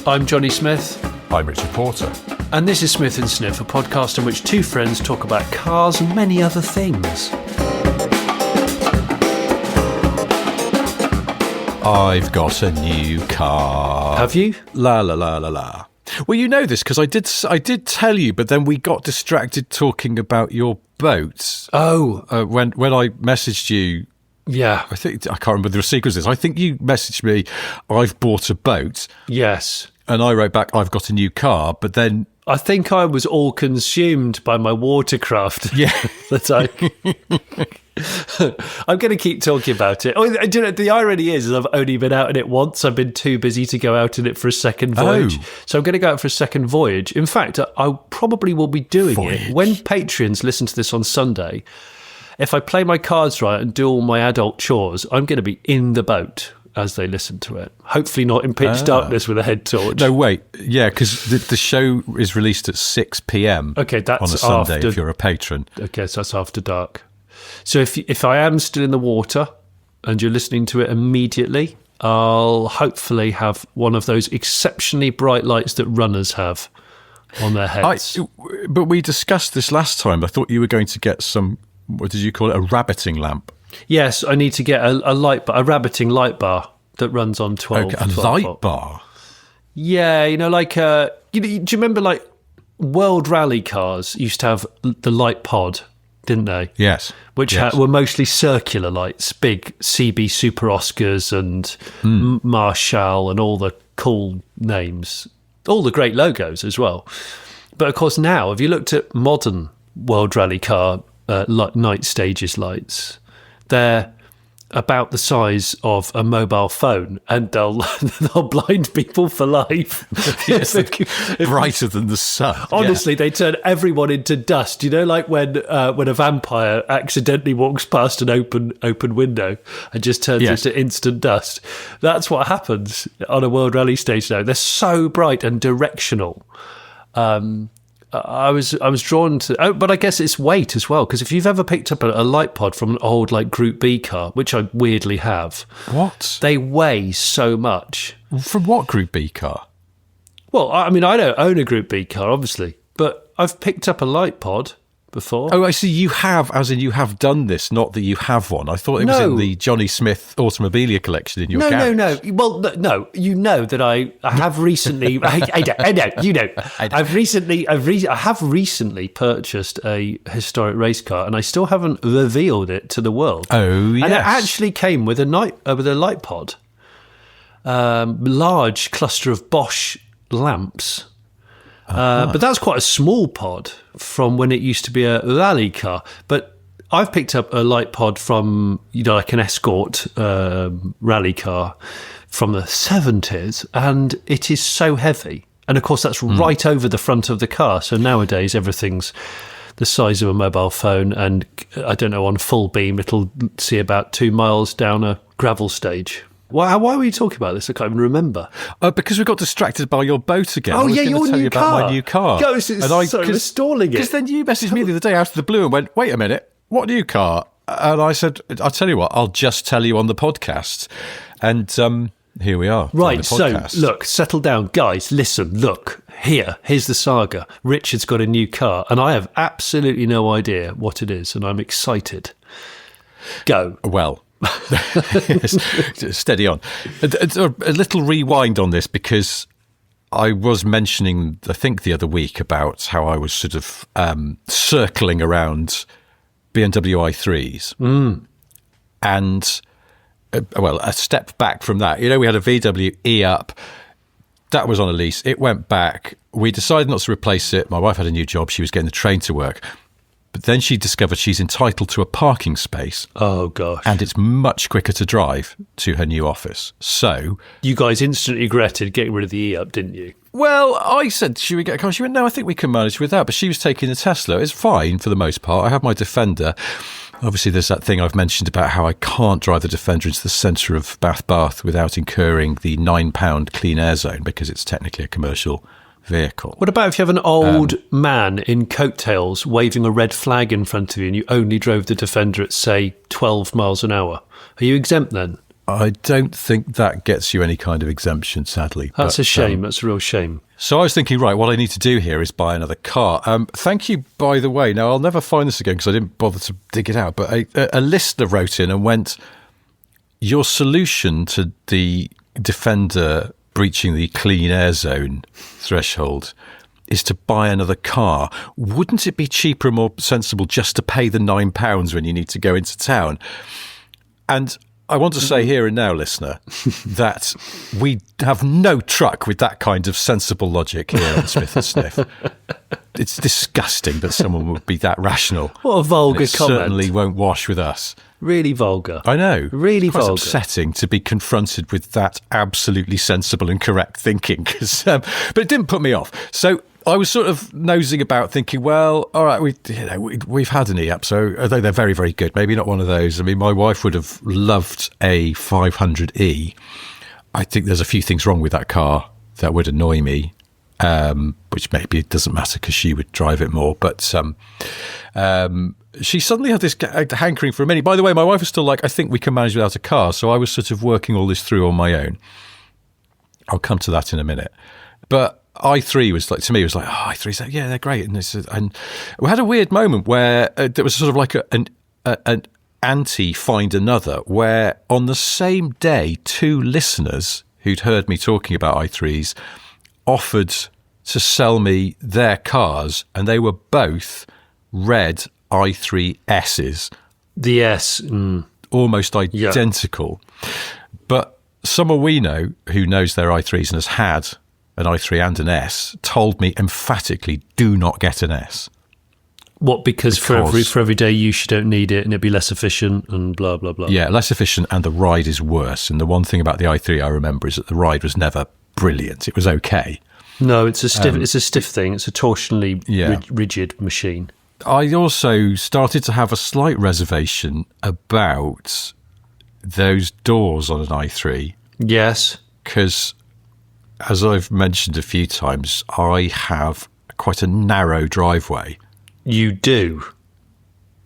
I'm Johnny Smith. I'm Richard Porter. And this is Smith & Sniff, a podcast in which two friends talk about cars and many other things. I've got a new car. Have you? La la la la la. Well, you know this because I did tell you, but then we got distracted talking about your boat. Oh, when I messaged you. Yeah. I can't remember the sequences. I think you messaged me, I've bought a boat. Yes. And I wrote back, I've got a new car, but then... I think I was all consumed by my watercraft. Yeah. I'm going to keep talking about it. Oh, do you know, the irony is I've only been out in it once. I've been too busy to go out in it for a second voyage. Oh. So I'm going to go out for a second voyage. In fact, I probably will be doing it when patrons listen to this on Sunday. If I play my cards right and do all my adult chores, I'm going to be in the boat as they listen to it. Hopefully not in pitch darkness with a head torch. No, wait. Yeah, because the show is released at 6 p.m. Okay, that's on a Sunday if you're a patron. Okay, so that's after dark. So if I am still in the water and you're listening to it immediately, I'll hopefully have one of those exceptionally bright lights that runners have on their heads. But we discussed this last time. I thought you were going to get some... What did you call it? A rabbiting lamp. Yes, I need to get a rabbiting light bar that runs on 12. Okay, a 12 light volt. Bar? Yeah, you know, like, do you remember, like, World Rally cars used to have the light pod, didn't they? Yes. Which were mostly circular lights, big CB Super Oscars and Marshall and all the cool names, all the great logos as well. But, of course, now, have you looked at modern World Rally car night stages lights? They're about the size of a mobile phone, and they'll blind people for life. Yes, brighter than the sun. Honestly, they turn everyone into dust. You know, like when a vampire accidentally walks past an open window and just turns into instant dust. That's what happens on a World Rally stage now. They're so bright and directional. I was drawn to, but I guess it's weight as well, because if you've ever picked up a light pod from an old like Group B car, which I weirdly have, what? They weigh so much. From what Group B car? Well, I mean, I don't own a Group B car, obviously, but I've picked up a light pod before. Oh, I see. You have, as in you have done this, not that you have one. I thought it was in the Johnny Smith Automobilia collection in your garage. No. Well, no. You know that I have recently. I know. You know. I have recently purchased a historic race car, and I still haven't revealed it to the world. Oh, yes. And it actually came with a light pod, large cluster of Bosch lamps. But that's quite a small pod from when it used to be a rally car. But I've picked up a light pod from, like an Escort rally car from the 70s, and it is so heavy. And, of course, that's right over the front of the car. So nowadays, everything's the size of a mobile phone, and, I don't know, on full beam, it'll see about 2 miles down a gravel stage. Why were you talking about this? I can't even remember. Because we got distracted by your boat again. Oh, yeah, your new car. About my new car. Go, we're stalling it. Because then you messaged me the other day out of the blue and went, wait a minute, what new car? And I said, I'll tell you what, I'll just tell you on the podcast. And here we are. Right, so, look, settle down. Guys, listen, look, here's the saga. Richard's got a new car, and I have absolutely no idea what it is, and I'm excited. Go. Well... Steady on. A little rewind on this, because I was mentioning, I think the other week, about how I was sort of circling around BMW i3s. And, a step back from that. We had a VW e-up. That was on a lease. It went back. We decided not to replace it. My wife had a new job. She was getting the train to work. But then she discovered she's entitled to a parking space. Oh, gosh. And it's much quicker to drive to her new office. So... You guys instantly regretted getting rid of the e-up, didn't you? Well, I said, should we get a car? She went, no, I think we can manage with that. But she was taking a Tesla. It's fine for the most part. I have my Defender. Obviously, there's that thing I've mentioned about how I can't drive the Defender into the centre of Bath without incurring the £9 clean air zone, because it's technically a commercial vehicle. What about if you have an old man in coattails waving a red flag in front of you and you only drove the Defender at, say, 12 miles an hour? Are you exempt then? I don't think that gets you any kind of exemption, sadly. That's a shame. That's a real shame. So I was thinking, right, what I need to do here is buy another car. Thank you, by the way. Now, I'll never find this again because I didn't bother to dig it out. But a listener wrote in and went, your solution to the Defender breaching the clean air zone threshold is to buy another car. Wouldn't it be cheaper and more sensible just to pay the £9 when you need to go into town? And I want to say here and now, listener, that we have no truck with that kind of sensible logic here on Smith and Sniff. It's disgusting that someone would be that rational. What a vulgar comment. Certainly won't wash with us. Really vulgar. I know. Really quite vulgar. Upsetting to be confronted with that absolutely sensible and correct thinking. But it didn't put me off. So I was sort of nosing about thinking, well, all right, we've had an e-up, so although they're very, very good, maybe not one of those. I mean, my wife would have loved a 500e. I think there's a few things wrong with that car that would annoy me, which maybe it doesn't matter because she would drive it more. But she suddenly had this hankering for a Mini. By the way, my wife was still like, I think we can manage without a car. So I was sort of working all this through on my own. I'll come to that in a minute. But i3 was like, to me, it was like, oh, i3's like, yeah, they're great. And we had a weird moment where there was sort of like an anti-find another, where on the same day, two listeners who'd heard me talking about i3s offered to sell me their cars, and they were both red i3Ss. The S. Almost identical. Yeah. But someone we know who knows their i3s and has had an i3 and an S told me emphatically, do not get an S. What, because for every day use you don't need it and it'd be less efficient and blah, blah, blah. Yeah, less efficient and the ride is worse. And the one thing about the i3 I remember is that the ride was never brilliant. It was okay. No, it's a stiff thing. It's a torsionally rigid machine. I also started to have a slight reservation about those doors on an i3. Yes. Because, as I've mentioned a few times, I have quite a narrow driveway. You do?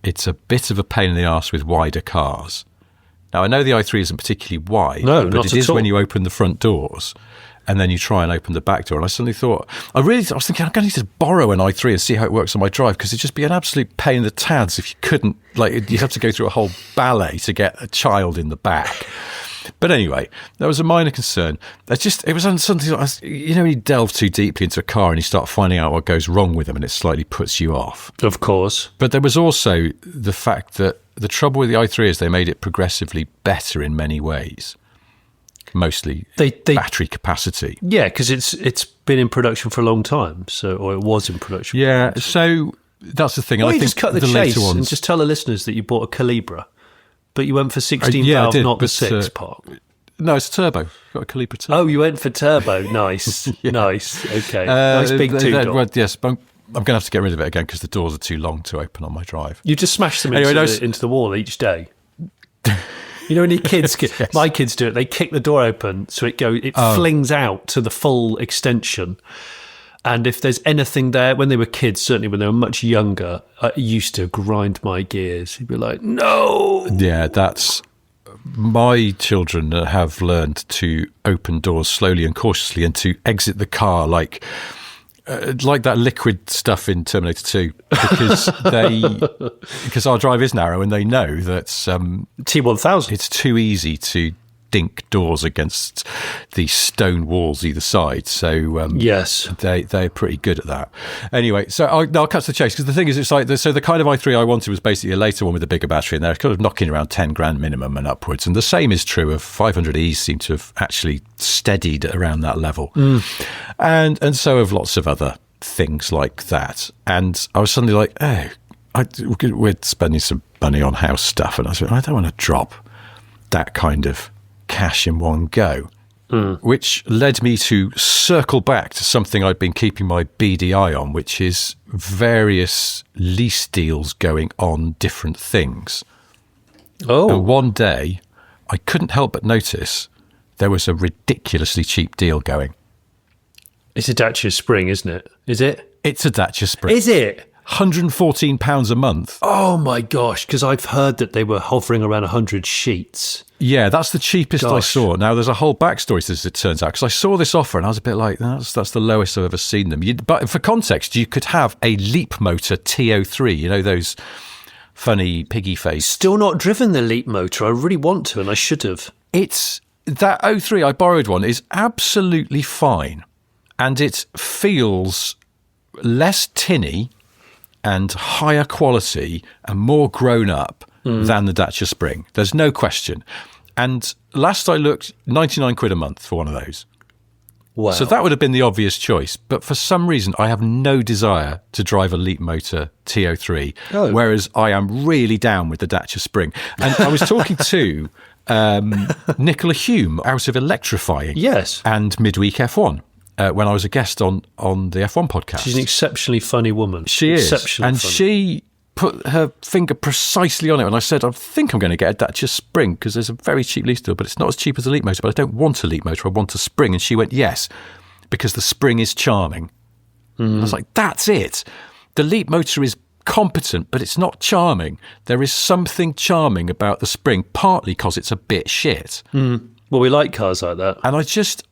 It's a bit of a pain in the arse with wider cars. Now, I know the i3 isn't particularly wide, but it is when you open the front doors and then you try and open the back door. And I suddenly thought, I was thinking, I'm going to need to borrow an i3 and see how it works on my drive, because it'd just be an absolute pain in the tads if you couldn't, you'd have to go through a whole ballet to get a child in the back. But anyway, that was a minor concern. It was something, when you delve too deeply into a car and you start finding out what goes wrong with them, and it slightly puts you off. Of course. But there was also the fact that the trouble with the i3 is they made it progressively better in many ways. Mostly battery capacity. Yeah, because it's been in production for a long time, or it was in production. Yeah, so that's the thing. Well, I you think just cut the chase and just tell the listeners that you bought a Calibra. But you went for 16 valve, not the 6 part. No, it's a turbo. Got a Calibra turbo. Oh, you went for turbo. Nice. Yeah. Nice. Okay. Nice big two-door. Well, yes, but I'm going to have to get rid of it again because the doors are too long to open on my drive. You just smash them into the wall each day. You know, when your kids, yes. My kids do it, they kick the door open so it flings out to the full extension. And if there's anything there, when they were kids, certainly when they were much younger, it used to grind my gears. He'd be like, no! Yeah, my children have learned to open doors slowly and cautiously and to exit the car like that liquid stuff in Terminator 2, because our drive is narrow and they know that T1000. It's too easy to dink doors against the stone walls either side. So yes, they're pretty good at that. Anyway, so I'll cut to the chase, because the thing is, it's like the kind of i3 I wanted was basically a later one with a bigger battery, and they're kind of knocking around 10 grand minimum and upwards. And the same is true of 500Es, seem to have actually steadied around that level. And so have lots of other things like that. And I was suddenly like, we're spending some money on house stuff, and I was like, I don't want to drop that kind of cash in one go, which led me to circle back to something I'd been keeping my beady eye on, which is various lease deals going on different things. Oh. And one day, I couldn't help but notice there was a ridiculously cheap deal going. It's a Dacia Spring, isn't it? Is it? It's a Dacia Spring. Is it? £114 a month. Oh my gosh, because I've heard that they were hovering around 100 sheets. Yeah, that's the cheapest I saw. Now, there's a whole backstory to this, it turns out, because I saw this offer and I was a bit like, that's the lowest I've ever seen them. But for context, you could have a Leap Motor T03, you know, those funny piggy face. Still not driven the Leap Motor. I really want to, and I should have. It's that 03, I borrowed one, is absolutely fine. And it feels less tinny and higher quality and more grown up than the Dacia Spring. There's no question. And last I looked, 99 quid a month for one of those. Wow. So that would have been the obvious choice. But for some reason, I have no desire to drive a Leap Motor T03, whereas I am really down with the Dacia Spring. And I was talking to Nicola Hume out of Electrifying and Midweek F1. When I was a guest on the F1 podcast. She's an exceptionally funny woman. She is. And she put her finger precisely on it. And I said, I think I'm going to get a Dacia Spring because there's a very cheap lease deal, but it's not as cheap as a Leap Motor. But I don't want a Leap Motor. I want a Spring. And she went, yes, because the Spring is charming. I was like, that's it. The Leap Motor is competent, but it's not charming. There is something charming about the Spring, partly because it's a bit shit. Well, we like cars like that. And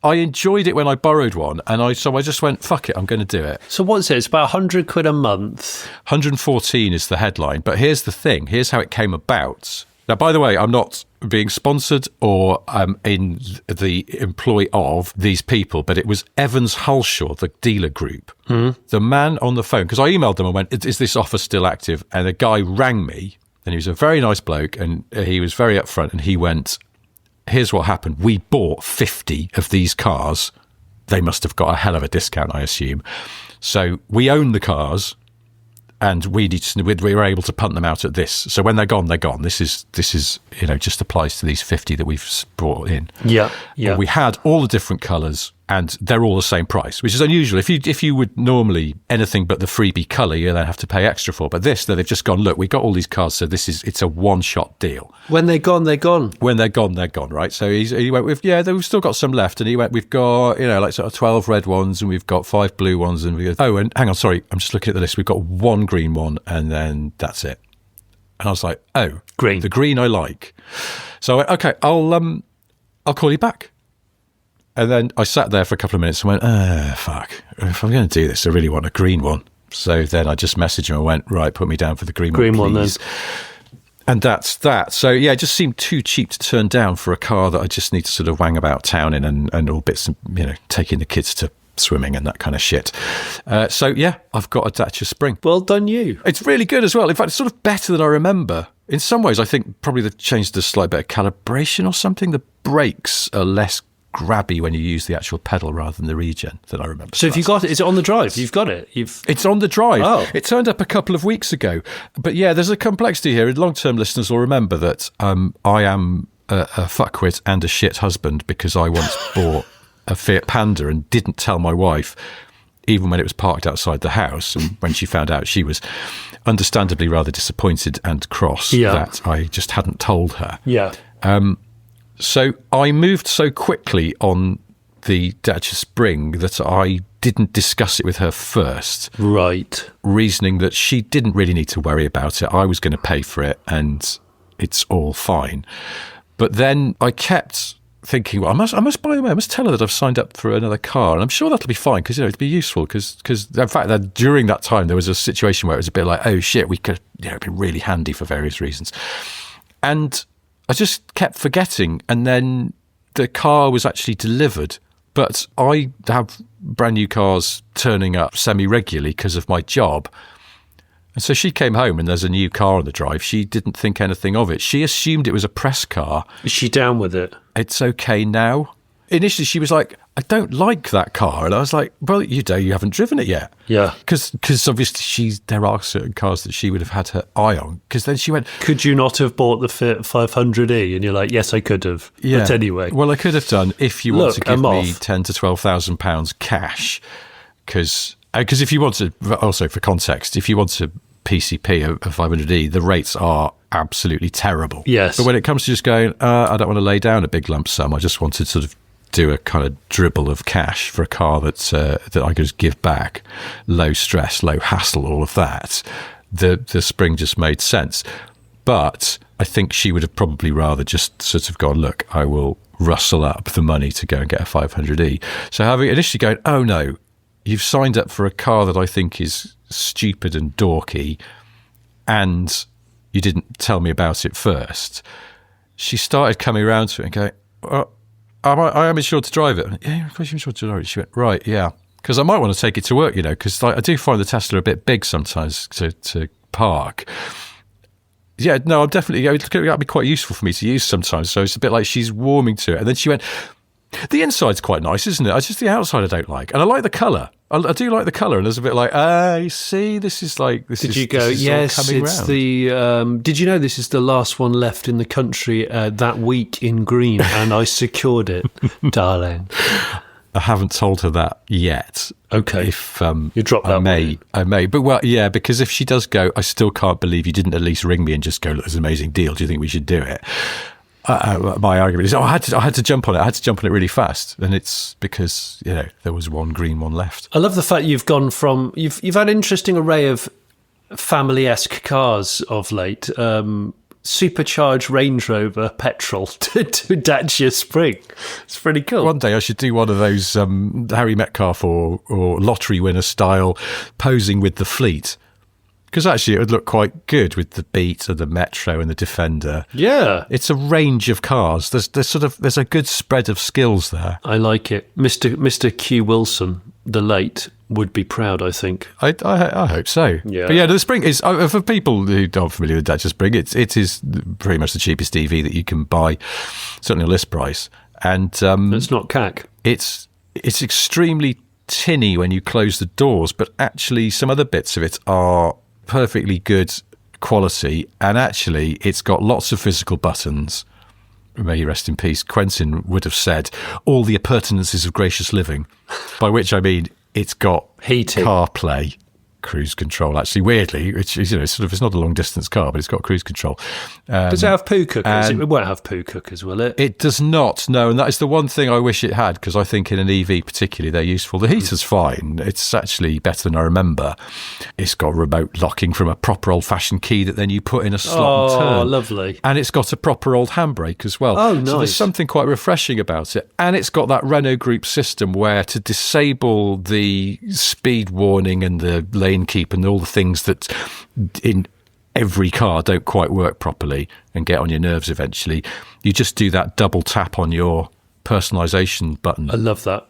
I enjoyed it when I borrowed one. And so I just went, fuck it, I'm going to do it. So what's it? It's about 100 quid a month. 114 is the headline. But here's the thing. Here's how it came about. Now, by the way, I'm not being sponsored or in the employ of these people, but it was Evans Hulshaw, the dealer group. The man on the phone, because I emailed them and went, is this offer still active? And a guy rang me, and he was a very nice bloke, and he was very upfront, and he went, here's what happened. We bought 50 of these cars. They must have got a hell of a discount, I assume. So we own the cars, and we were able to punt them out at this. So when they're gone, they're gone. This is just applies to these 50 that we've brought in. Yeah. We had all the different colours, and they're all the same price, which is unusual. If you would normally anything but the freebie colour, you then have to pay extra for. But they've just gone, look, we got all these cars, so it's a one-shot deal. When they're gone, they're gone. When they're gone, they're gone, right? So he went with, we've still got some left. And he went, we've got, like sort of 12 red ones, and we've got 5 blue ones. And we go, and hang on, sorry, I'm just looking at the list. We've got 1 green one, and then that's it. And I was like, green. The green I like. So I went, okay, I'll call you back. And then I sat there for a couple of minutes and went, fuck, if I'm going to do this, I really want a green one. So then I just messaged him and went, right, put me down for the green one, please. Then. And that's that. So, yeah, it just seemed too cheap to turn down for a car that I just need to sort of wang about town in and all bits, taking the kids to swimming and that kind of shit. So, yeah, I've got a Dacia Spring. Well done you. It's really good as well. In fact, it's sort of better than I remember. In some ways, I think probably they've changed a slight bit of calibration or something. The brakes are less grabby when you use the actual pedal rather than the regen than I remember. So if you got it, is it on the drive? You've got it. It's on the drive. Oh. It turned up a couple of weeks ago. But yeah, there's a complexity here. Long-term listeners will remember that I am a fuckwit and a shit husband because I once bought a Fiat Panda and didn't tell my wife, even when it was parked outside the house. And when she found out, she was understandably rather disappointed and cross that I just hadn't told her. Yeah. So I moved so quickly on the Dacia Spring that I didn't discuss it with her first. Right. Reasoning that she didn't really need to worry about it. I was going to pay for it and it's all fine. But then I kept thinking, well, I must buy them. I must tell her that I've signed up for another car. And I'm sure that'll be fine because, it'd be useful because in fact, during that time, there was a situation where it was a bit like, oh shit, we could, it'd be really handy for various reasons. And I just kept forgetting, and then the car was actually delivered. But I have brand new cars turning up semi-regularly because of my job. And so she came home and there's a new car on the drive. She didn't think anything of it. She assumed it was a press car. Is she down with it? It's okay now. Initially, she was like, I don't like that car. And I was like, well, you haven't driven it yet. Yeah. Because obviously there are certain cars that she would have had her eye on. Because then she went, could you not have bought the Fiat 500e? And you're like, yes, I could have. Yeah. But anyway. Well, I could have done if you want to give me £10,000 to £12,000 cash. Because if you want to, also for context, if you want to PCP a 500e, the rates are absolutely terrible. Yes. But when it comes to just going, I don't want to lay down a big lump sum. I just want to sort of do a kind of dribble of cash for a car that I could just give back, low stress, low hassle, all of that, the Spring just made sense. But I think she would have probably rather just sort of gone, look, I will rustle up the money to go and get a 500e. So having initially going, oh no, you've signed up for a car that I think is stupid and dorky, and you didn't tell me about it first. She started coming around to it and going, well, I am insured to drive it. Yeah, of course you're insured to drive it. She went, right, yeah. Because I might want to take it to work, because I do find the Tesla a bit big sometimes to park. Yeah, no, I'm definitely, that'd be quite useful for me to use sometimes. So it's a bit like she's warming to it. And then she went, the inside's quite nice, isn't it? It's just the outside I don't like. And I like the colour. I do like the colour. And there's a bit like, you see, this is like, this Did is you go, yes, it's round. Did you know this is the last one left in the country that week in green? And I secured it, darling. I haven't told her that yet. Okay. If you drop that, I may. But well, yeah, because if she does go, I still can't believe you didn't at least ring me and just go, look, there's an amazing deal. Do you think we should do it? My argument is, I had to jump on it. I had to jump on it really fast, and it's because there was one green one left. I love the fact you've gone from you've had an interesting array of family-esque cars of late. Supercharged Range Rover petrol to Dacia Spring. It's pretty cool. One day I should do one of those Harry Metcalf or lottery winner style posing with the fleet, because actually it would look quite good with the Beat and the Metro and the Defender. Yeah, it's a range of cars. There's a good spread of skills there. I like it. Mr. Q Wilson, the late, would be proud, I think. I hope so. Yeah. But yeah, the Spring is, for people who aren't familiar with Dacia Spring, it is pretty much the cheapest EV that you can buy, certainly on list price. And it's not CAC. It's extremely tinny when you close the doors, but actually some other bits of it are perfectly good quality, and actually it's got lots of physical buttons. May he rest in peace. Quentin would have said all the appurtenances of gracious living, by which I mean it's got heating, CarPlay, cruise control. Actually, weirdly, which is it's not a long distance car, but it's got cruise control. Does it have poo cookers? It won't have poo cookers, will it? It does not. No, and that is the one thing I wish it had, because I think in an EV particularly they're useful. The heater's fine. It's actually better than I remember. It's got remote locking from a proper old-fashioned key that then you put in a slot and turn. Oh, lovely! And it's got a proper old handbrake as well. Oh, nice. So there's something quite refreshing about it. And it's got that Renault Group system where to disable the speed warning and the lane keep and all the things that in every car don't quite work properly and get on your nerves eventually, you just do that double tap on your personalisation button. I love that.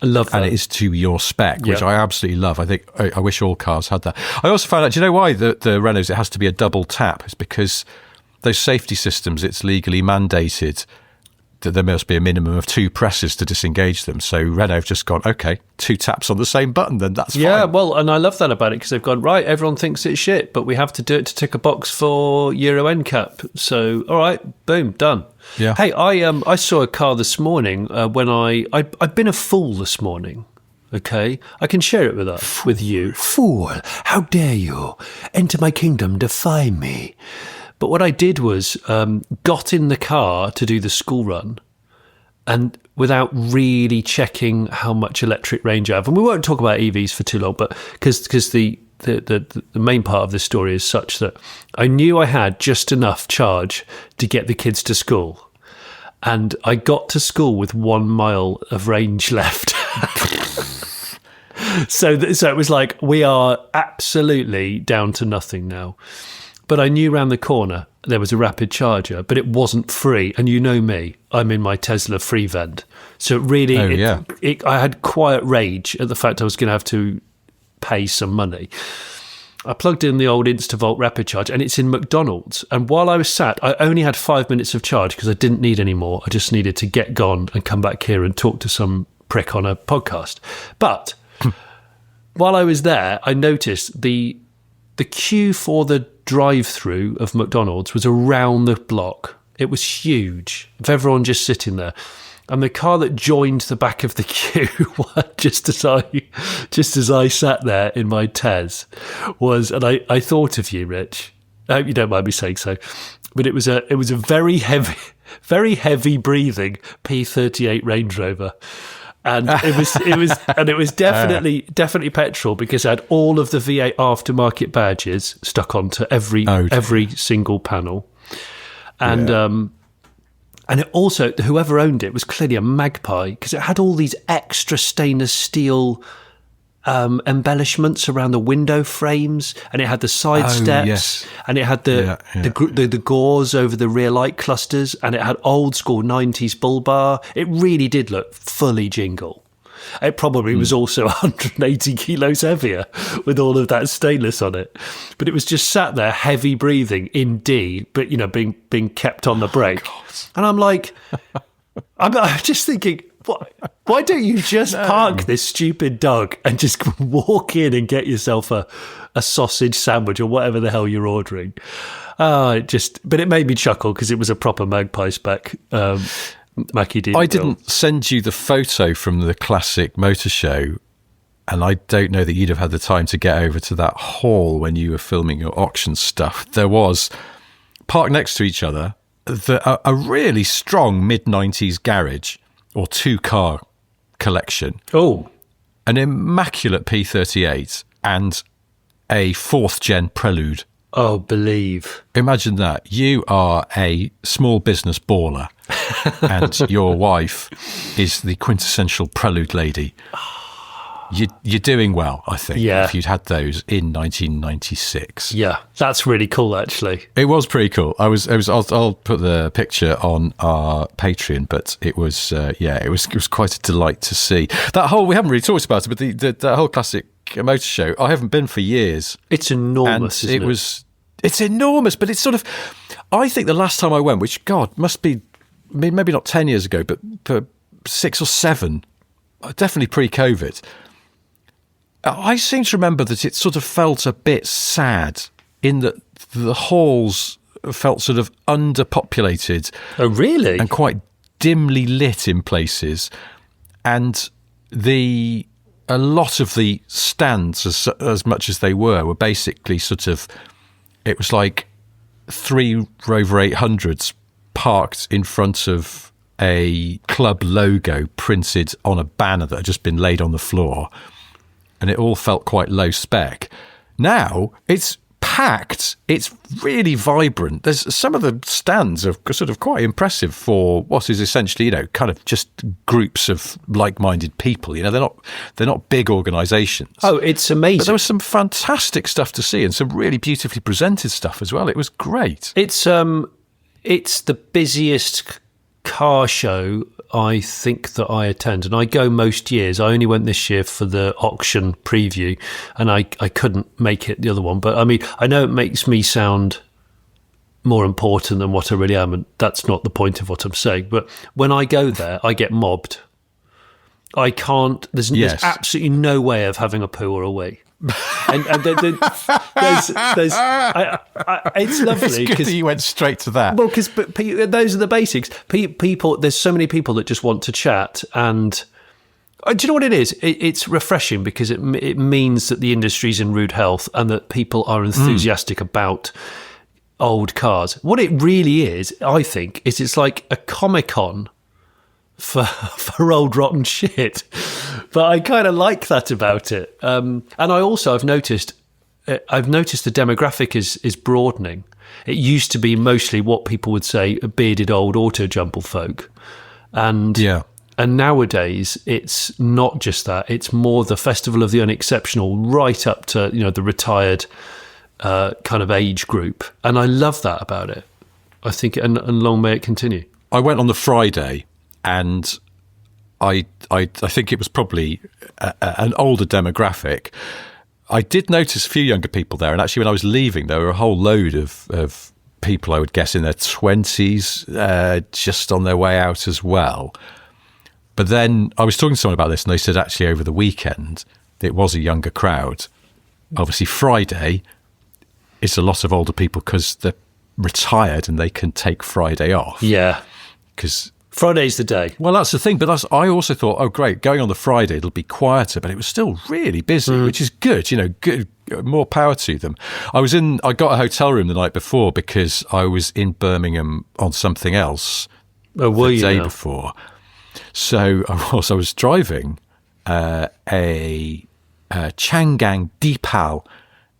And it is to your spec, which I absolutely love. I think I wish all cars had that. I also found out, do you know why the Renaults, it has to be a double tap? It's because those safety systems, it's legally mandated that there must be a minimum of 2 presses to disengage them. So Renault have just gone, okay, 2 taps on the same button, then that's fine. Yeah, well, and I love that about it, because they've gone, right, everyone thinks it's shit, but we have to do it to tick a box for Euro NCAP. So, all right, boom, done. Yeah. Hey, I saw a car this morning when I'd been a fool this morning. Okay, I can share it with you. Fool, how dare you enter my kingdom, defy me. But what I did was got in the car to do the school run, and without really checking how much electric range I have, and we won't talk about EVs for too long, but because the main part of this story is such that I knew I had just enough charge to get the kids to school, and I got to school with 1 mile of range left. So it was like, we are absolutely down to nothing now. But I knew round the corner there was a rapid charger, but it wasn't free. And you know me, I'm in my Tesla free vend. So it really, I had quiet rage at the fact I was going to have to pay some money. I plugged in the old InstaVolt rapid charge, and it's in McDonald's. And while I was sat, I only had 5 minutes of charge because I didn't need any more. I just needed to get gone and come back here and talk to some prick on a podcast. But while I was there, I noticed the queue for the drive-through of McDonald's was around the block. It was huge, of everyone just sitting there. And the car that joined the back of the queue, just as I sat there in my Tez, was, and I thought of you, Rich, I hope you don't mind me saying so, but it was a very heavy breathing P38 Range Rover. And it was definitely petrol, because it had all of the V8 aftermarket badges stuck onto every single panel. And and it also, whoever owned it was clearly a magpie, because it had all these extra stainless steel embellishments around the window frames, and it had the side steps, and it had the gauze over the rear light clusters, and it had old school 90s bull bar. It really did look fully jingle. It probably was also 180 kilos heavier with all of that stainless on it, but it was just sat there heavy breathing in D, but being kept on the brake. And I'm like, I'm just thinking, why don't you just park this stupid dog and just walk in and get yourself a sausage sandwich or whatever the hell you're ordering? But it made me chuckle because it was a proper magpie spec. Mackie D. I didn't send you the photo from the classic motor show, and I don't know that you'd have had the time to get over to that hall when you were filming your auction stuff. There was, parked next to each other, a really strong mid-90s garage or two-car collection. Oh. An immaculate P38 and a fourth-gen Prelude. Oh, believe. Imagine that. You are a small business baller and your wife is the quintessential Prelude lady. You're doing well, I think, if you'd had those in 1996. Yeah, that's really cool, actually. It was pretty cool. I'll put the picture on our Patreon, but it was quite a delight to see. That whole, we haven't really talked about it, but the whole classic motor show, I haven't been for years. It's enormous, isn't it? It's enormous, but it's sort of, I think the last time I went, which, God, must be maybe not 10 years ago, but 6 or 7, definitely pre-COVID, I seem to remember that it sort of felt a bit sad in that the halls felt sort of underpopulated. Oh, really? And quite dimly lit in places. And a lot of the stands, as much as they were basically sort of, it was like 3 Rover 800s parked in front of a club logo printed on a banner that had just been laid on the floor. And it all felt quite low spec. Now it's packed. It's really vibrant. There's some of the stands are sort of quite impressive for what is essentially, kind of just groups of like-minded people. They're not big organisations. Oh, it's amazing. But there was some fantastic stuff to see and some really beautifully presented stuff as well. It was great. It's the busiest car show I think that I attend, and I go most years. I only went this year for the auction preview, and I couldn't make it the other one. But I mean, I know it makes me sound more important than what I really am, and that's not the point of what I'm saying. But when I go there, I get mobbed. I can't. There's absolutely no way of having a poo or a wee. And it's lovely. It's good that you went straight to that. Well, because those are the basics. People, there's so many people that just want to chat, and do you know what it is? It's refreshing because it means that the industry's in rude health and that people are enthusiastic about old cars. What it really is, I think, is it's like a Comic-Con for old rotten shit. But I kind of like that about it. And I've noticed the demographic is broadening. It used to be mostly what people would say bearded old auto jumble folk. And nowadays it's not just that. It's more the festival of the unexceptional right up to, the retired kind of age group. And I love that about it. I think, and long may it continue. I went on the Friday, and I think it was probably an older demographic. I did notice a few younger people there, and actually when I was leaving, there were a whole load of people, I would guess, in their 20s, just on their way out as well. But then I was talking to someone about this, and they said actually over the weekend, it was a younger crowd. Obviously Friday, it's a lot of older people because they're retired and they can take Friday off. Yeah. Because Friday's the day. Well, that's the thing. But I also thought, oh, great, going on the Friday, it'll be quieter. But it was still really busy, which is good. more power to them. I got a hotel room the night before because I was in Birmingham on something else the day before. So I was driving a Changan Deepal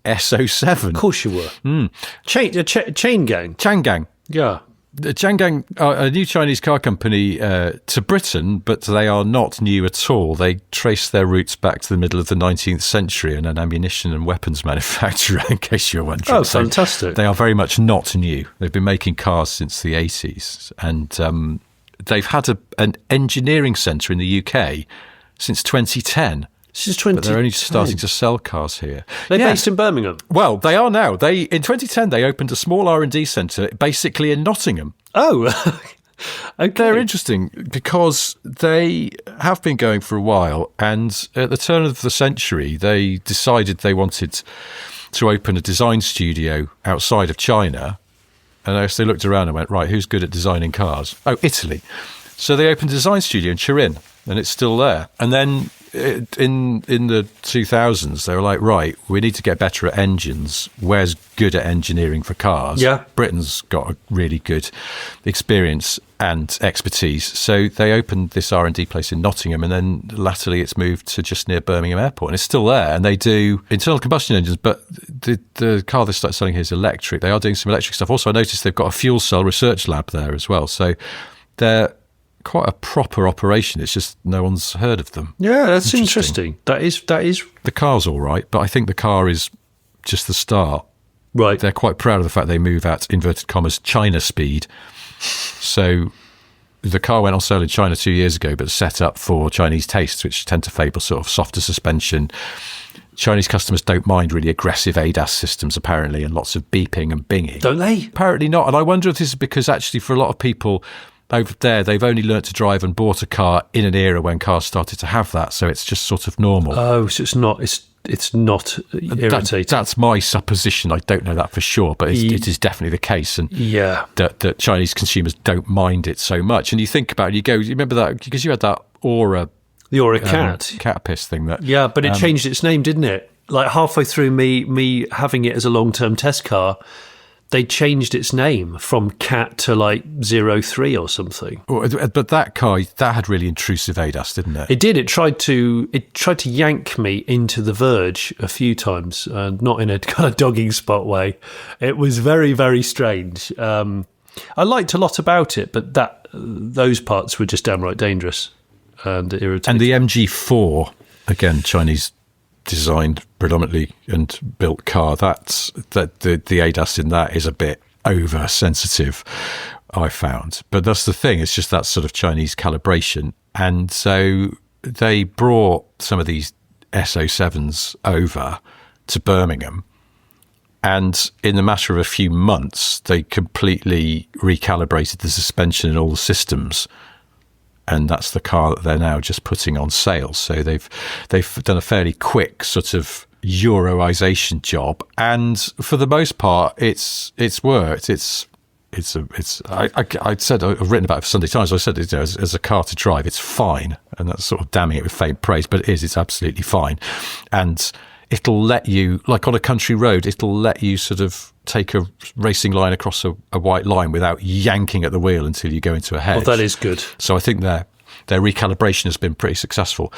S07. Of course you were. Chain gang. Changan. Yeah. The Changan are a new Chinese car company to Britain, but they are not new at all. They trace their roots back to the middle of the 19th century and an ammunition and weapons manufacturer, in case you're wondering. Oh, fantastic. So they are very much not new. They've been making cars since the 80s. And they've had an engineering centre in the UK since 2010. Since 2010. But they're only starting to sell cars here. They're based in Birmingham. Well, they are now. In 2010 they opened a small R&D centre basically in Nottingham. Oh, okay. They're interesting because they have been going for a while, and at the turn of the century they decided they wanted to open a design studio outside of China. And they looked around and went, right, who's good at designing cars? Oh, Italy. So they opened a design studio in Turin, and it's still there. And then in the 2000s, they were like, right, we need to get better at engines. Where's good at engineering for cars? Yeah. Britain's got a really good experience and expertise. So they opened this R&D place in Nottingham, and then latterly it's moved to just near Birmingham Airport, and it's still there. And they do internal combustion engines, but the car they started selling here is electric. They are doing some electric stuff. Also, I noticed they've got a fuel cell research lab there as well. So they're quite a proper operation. It's just no one's heard of them. Yeah, that's interesting. That is. The car's all right, but I think the car is just the start. Right. They're quite proud of the fact they move at, inverted commas, China speed. So the car went on sale in China 2 years ago, but set up for Chinese tastes, which tend to favour sort of softer suspension. Chinese customers don't mind really aggressive ADAS systems, apparently, and lots of beeping and binging. Don't they? Apparently not. And I wonder if this is because actually for a lot of people over there, they've only learnt to drive and bought a car in an era when cars started to have that, so it's just sort of normal. Oh, so it's not irritating. That's my supposition. I don't know that for sure, but it is definitely the case, and that Chinese consumers don't mind it so much. And you think about it, you remember that because you had that Aura, the Aura cat piss thing that but it changed its name, didn't it? Like halfway through me having it as a long-term test car, they changed its name from Cat to like 03 or something. But that car, that had really intrusive ADAS, didn't it? It did. It tried to yank me into the verge a few times, not in a kind of dogging spot way. It was very, very strange. I liked a lot about it, but those parts were just downright dangerous and irritating. And the MG4, again, Chinese designed predominantly and built car, the ADAS in that is a bit oversensitive, I found. But that's the thing, it's just that sort of Chinese calibration. And so they brought some of these S07s over to Birmingham, and in the matter of a few months they completely recalibrated the suspension and all the systems. And that's the car that they're now just putting on sale. So they've done a fairly quick sort of Euroization job, and for the most part, it's worked. I've written about it for Sunday Times. I said, as a car to drive, it's fine, and that's sort of damning it with faint praise, but it's absolutely fine, and it'll let you, like on a country road, it'll let you sort of take a racing line across a white line without yanking at the wheel until you go into a hedge. Well, that is good. So I think their recalibration has been pretty successful.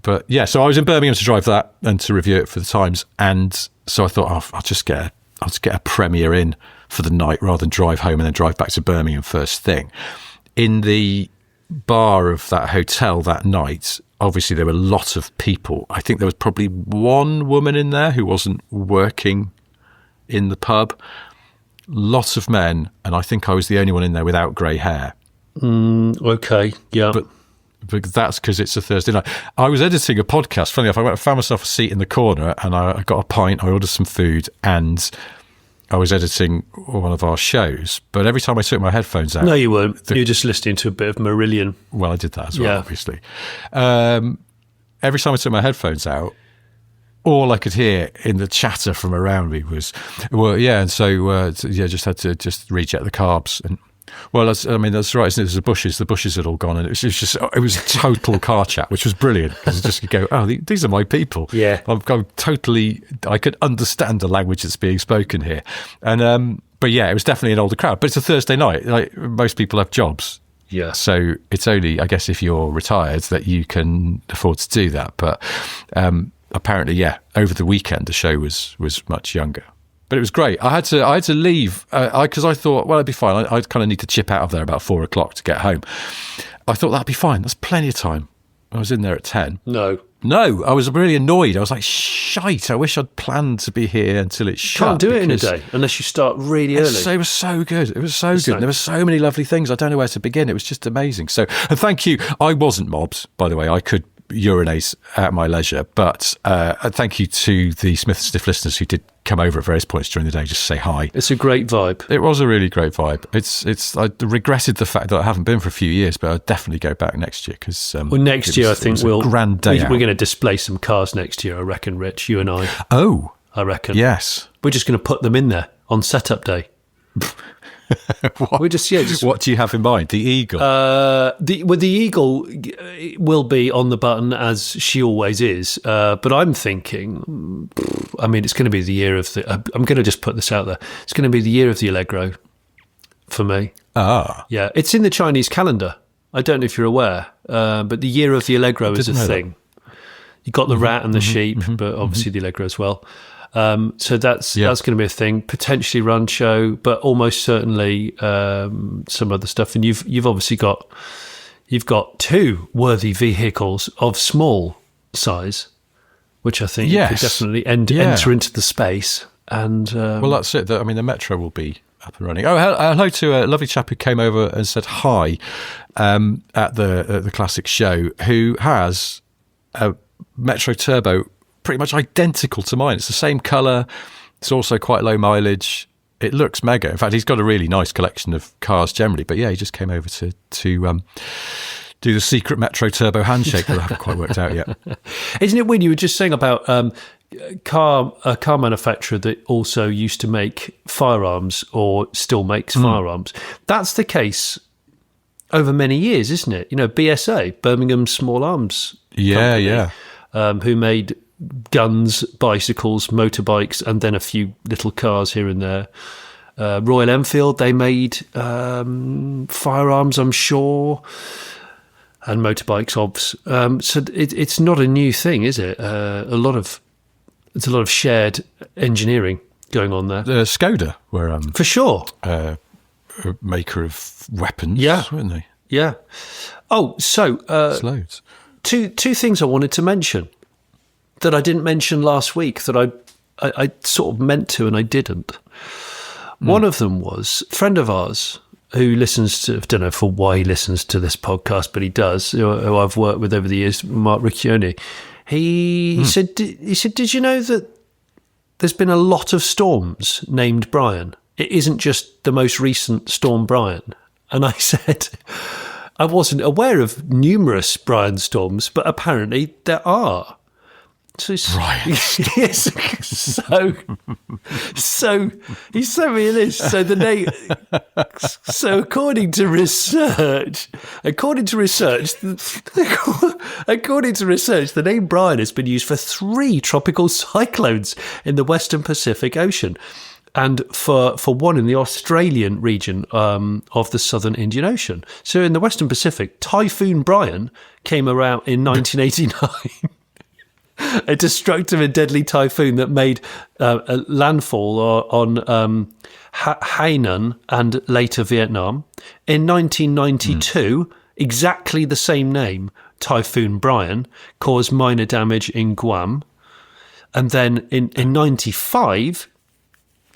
But yeah, so I was in Birmingham to drive that and to review it for the Times, and so I thought I'll just get a Premier in for the night rather than drive home and then drive back to Birmingham first thing. In the bar of that hotel that night, obviously there were a lot of people. I think there was probably one woman in there who wasn't working in the pub. Lots of men, and I think I was the only one in there without grey hair. Okay, yeah. But that's because it's a Thursday night. I was editing a podcast. Funny enough, I found myself a seat in the corner, and I got a pint, I ordered some food, and I was editing one of our shows. But every time I took my headphones out... No, you weren't. You were just listening to a bit of Marillion. Well, I did that as well, obviously. Every time I took my headphones out, all I could hear in the chatter from around me was, just had to reject the carbs. And Well, that's right. Isn't it? There's the bushes. The bushes had all gone, and it was a total car chat, which was brilliant because just you go, oh, these are my people. Yeah, I'm totally. I could understand the language that's being spoken here, and but yeah, it was definitely an older crowd. But it's a Thursday night. Like most people have jobs. Yeah. So it's only, I guess, if you're retired that you can afford to do that. But apparently, yeah, over the weekend the show was much younger. But it was great. I had to leave because I thought, well, it'd be fine. I kind of need to chip out of there about 4 o'clock to get home. I thought that'd be fine. That's plenty of time. I was in there at 10. No, I was really annoyed. I was like, shite, I wish I'd planned to be here until it's shut. Can't do it in a day unless you start really early. It was so good. It was so good. There were so many lovely things. I don't know where to begin. It was just amazing. So, and thank you. I wasn't mobbed, by the way. I could urinate at my leisure, but thank you to the Smith & Stiff listeners who did come over at various points during the day just to say hi. It's a great vibe. It was a really great vibe. I regretted the fact that I haven't been for a few years, but I'll definitely go back next year because next year I think we're grand day going to display some cars next year, I reckon, Rich, you and I. Oh, I reckon. Yes. We're just going to put them in there on setup day. What do you have in mind? The Eagle? The Eagle will be on the button as she always is, but I'm thinking, it's going to be the year of the. I'm going to just put this out there. It's going to be the year of the Allegro for me. Yeah, it's in the Chinese calendar. I don't know if you're aware, but the year of the Allegro is a thing. You got the rat and the sheep, but obviously the Allegro as well. So that's going to be a thing, potentially Rancho, but almost certainly some other stuff. And you've obviously got two worthy vehicles of small size, which I think you could definitely enter into the space. And well, that's it. The Metro will be up and running. Oh, hello to a lovely chap who came over and said hi at the classic show, who has a Metro Turbo pretty much identical to mine. It's the same colour. It's also quite low mileage. It looks mega. In fact, he's got a really nice collection of cars generally. But yeah, he just came over to do the secret Metro Turbo handshake that I haven't quite worked out yet. Isn't it weird? You were just saying about a car manufacturer that also used to make firearms or still makes firearms. That's the case over many years, isn't it? BSA, Birmingham Small Arms Company, who made guns, bicycles, motorbikes, and then a few little cars here and there. Royal Enfield, they made firearms, I'm sure, and motorbikes, obvs. So it's not a new thing, is it? It's a lot of shared engineering going on there. Skoda were for sure a maker of weapons, weren't they? Yeah. Oh, so loads. Two things I wanted to mention that I didn't mention last week that I sort of meant to and I didn't. One of them was a friend of ours who listens to, I don't know for why he listens to this podcast, but he does, who I've worked with over the years, Mark Riccioni. He said, did you know that there's been a lot of storms named Brian? It isn't just the most recent Storm Brian. And I said, I wasn't aware of numerous Brian storms, but apparently there are. So yes, so he sent me this. So the name. So according to research, the name Brian has been used for 3 tropical cyclones in the Western Pacific Ocean, and for one in the Australian region of the Southern Indian Ocean. So in the Western Pacific, Typhoon Brian came around in 1989. A destructive and deadly typhoon that made a landfall on Hainan and later Vietnam. In 1992, exactly the same name, Typhoon Brian, caused minor damage in Guam. And then in 95,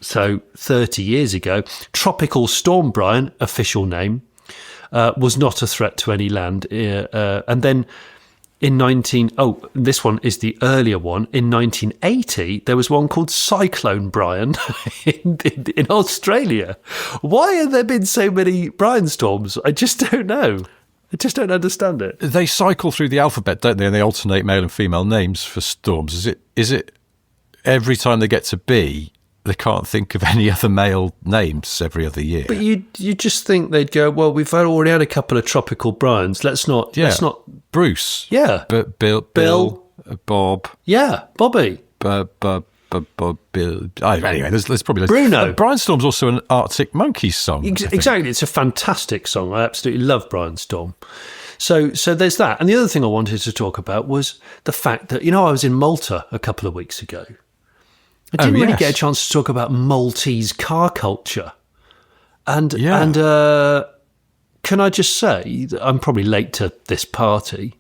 so 30 years ago, Tropical Storm Brian, official name, was not a threat to any land. And then this one is the earlier one. In 1980, there was one called Cyclone Brian in Australia. Why have there been so many Brian storms? I just don't know. I just don't understand it. They cycle through the alphabet, don't they? And they alternate male and female names for storms. Is it every time they get to B, they can't think of any other male names every other year. But you just think they'd go, well, we've already had a couple of tropical Brians. Let's not. Bruce. Yeah. Bill. Bob. Yeah. Bobby. Bill. Anyway, there's probably Bruno. Brainstorm's also an Arctic Monkeys song. Exactly. It's a fantastic song. I absolutely love Brainstorm. So there's that. And the other thing I wanted to talk about was the fact that, I was in Malta a couple of weeks ago. I didn't really get a chance to talk about Maltese car culture. And can I just say, that I'm probably late to this party,